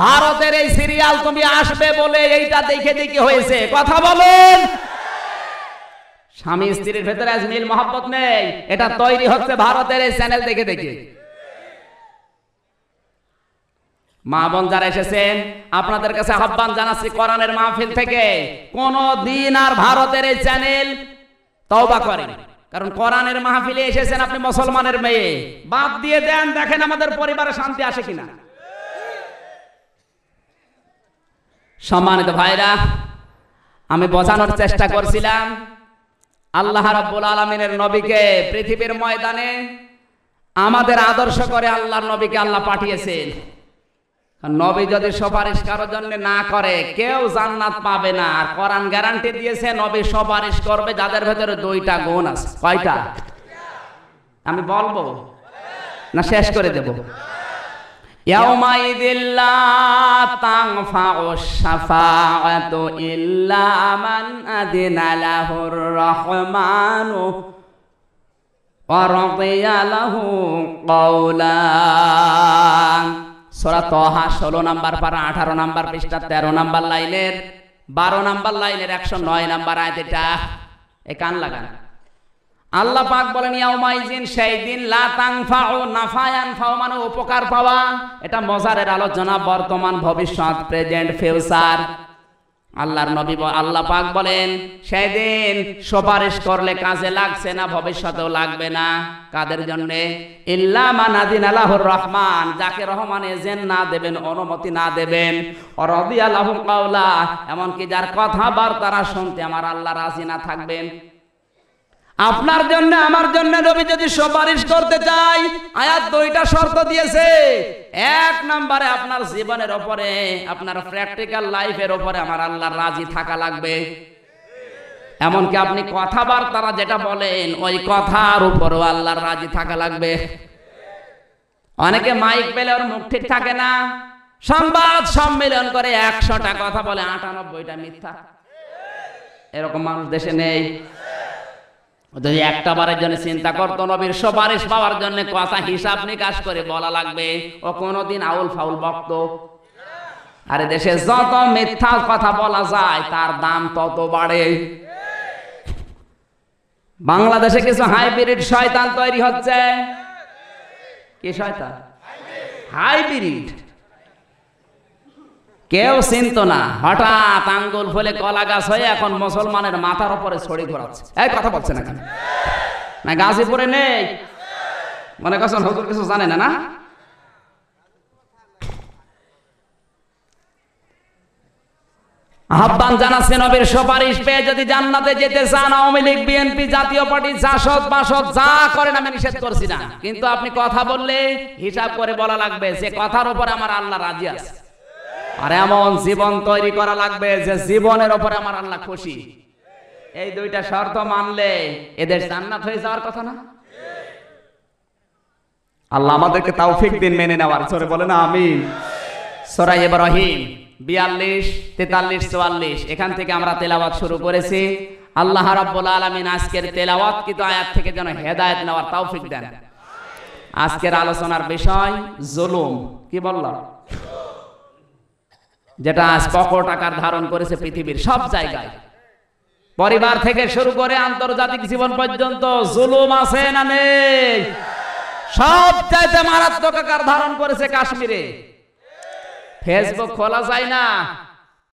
ভারতের এই সিরিয়াল তুমি আসবে বলে এইটা দেখে দেখে হয়েছে। কথা বলেন, স্বামী স্ত্রীর ভেতরে আজ মিল মহব্বত নেই, এটা তৈরি হচ্ছে ভারতের এই চ্যানেল দেখে দেখে। মা বোন যারা এসেছেন আপনাদের কাছে আহ্বান জানাচ্ছি, কোরআনের মাহফিল থেকে কোনো দিন আর ভারতের এই চ্যানেল তওবা করেন। কারণ কোরআনের মাহফিলে এসেছেন আপনি মুসলমানের মেয়ে, বাদ দিয়ে দেন, দেখেন আমাদের পরিবারে শান্তি আসে কিনা। সম্মানিত ভাইরা, আমি বোঝানোর চেষ্টা করছিলাম আল্লাহ রাব্বুল আলামিনের নবীকে পৃথিবীর ময়দানে আমাদের আদর্শ করে আল্লাহর নবীকে আল্লাহ পাঠিয়েছেন। নবী যদি সুপারিশ কারোর জন্য না করে কেউ জান্নাত পাবে না। আর কোরআন গ্যারান্টি দিয়েছে নবী সুপারিশ করবে যাদের ভেতরে দুইটা গুণ আছে। কয়টা আমি বলবো না শেষ করে দেব? ইয়াউমাইযিল লা তানফাউ শাফাআতু ইল্লা মান আযিনা লাহুর রাহমানু ওয়া রাদিয়া লাহু কওলা। সূরা তাহা 16 নম্বর পারা 18 নম্বর পৃষ্ঠা 13 নম্বর লাইনের 12 নম্বর লাইনের 109 নম্বর আয়াত। এটা এই কান লাগান। আল্লাহ পাক বলেন ইয়াউমাইজিন, সেই দিন, লা তানফাউ, নাফায়ান ফাও মানে উপকার পাওয়া। এটা মজারের আলোচনা, বর্তমান ভবিষ্যৎ প্রেজেন্ট ফিউচার। আল্লাহর নবী আল্লাহ পাক বলেন সেই দিন সুপারিশ করলে কাজে লাগছে না, ভবিষ্যতেও লাগবে না। কাদের জন্য? ইল্লা মান আযিনা লাহুর রহমান, যাকে রহমান এজেন্ট না দেবেন, অনুমতি না দেবেন, রাদিয়া লাহু কাওলা, এমনকি যার কথাবার্তা শুনতে আমার আল্লাহ রাজি না থাকবেন। আপনার জন্য আমার জন্য নবী যদি সুপারিশ করতে চাই, আয়াত দুইটা শর্ত দিয়েছে। এক নম্বরে আপনার জীবনের উপরে, আপনার প্র্যাকটিক্যাল লাইফের উপরে আমার আল্লাহর রাজি থাকা লাগবে। এমনকি আপনি কথাবার্তা যেটা বলেন ওই কথার উপরও আল্লাহর রাজি থাকা লাগবে। অনেকে মাইক পেলে ওর মুখ ঠিক থাকে না, সংবাদ সম্মেলন করে 100টা কথা বলে 98টা মিথ্যা। এরকম মানুষ দেশে নেই? যদি একটা বারের জন্য চিন্তা করতো নবীর সুপারিশ পাওয়ার জন্য কথা হিসাব নিকাশ করে বলা লাগবে, ও কোনদিন আউল ফাউল বক্ত। আরে দেশে যত মিথ্যা কথা বলা যায় তার দাম তত বাড়ে। বাংলাদেশে কিছু হাইব্রিড শয়তান তৈরি হচ্ছে। কি শয়তান? হাইব্রিড। কেউ চিনত না, হঠাৎ আঙ্গুল ফুলে কলা গাছ হয়ে এখন মুসলমানের মাথার উপরে ছড়ি ঘোরাচ্ছে। এই কথা বলছে না কেন? না গাজীপুরে নেই? মনে করছেন হুজুর কিছু জানে না? না, আহ্বান জানাচ্ছে নবীর সুপারিশ পেয়ে যদি জান্নাতে যেতে চান, আওয়ামী লীগ, বিএনপি, জাতীয় পার্টি, জাসদ বাসদ যা করেন আমি নিষেধ করছি না, কিন্তু আপনি কথা বললে হিসাব করে বলা লাগবে যে কথার উপরে আমার আল্লাহ রাজি আছে। আর এমন জীবন তৈরি করা লাগবে যে জীবনের উপরে আমার আল্লাহ খুশি। এই দুইটা শর্ত মানলে এদের জান্নাত হয়ে যাওয়ার কথা না? আল্লাহ আমাদেরকে তৌফিক দিন মেনে নেওয়ার। জোরে বলেন আমিন। সূরা ইব্রাহিম 42, 43, 44 এখান থেকে আমরা তেলাওয়াত শুরু করেছি। আল্লাহ রাব্বুল আলামিন আজকের তেলাওয়াতকৃত আয়াত থেকে যেন হেদায়েত নেওয়ার তৌফিক দেন। আজকের আলোচনার বিষয় জুলুম। কি বললাম? যেটা আজ প্রকট আকার ধারণ করেছে পৃথিবীর সব জায়গায়, পরিবার থেকে শুরু করে আন্তর্জাতিক জীবন পর্যন্ত জুলুম আছে না নেই? সব চাইতে মারাত্মক আকার ধারণ করেছে কাশ্মীরে। ফেসবুক খোলা যায় না,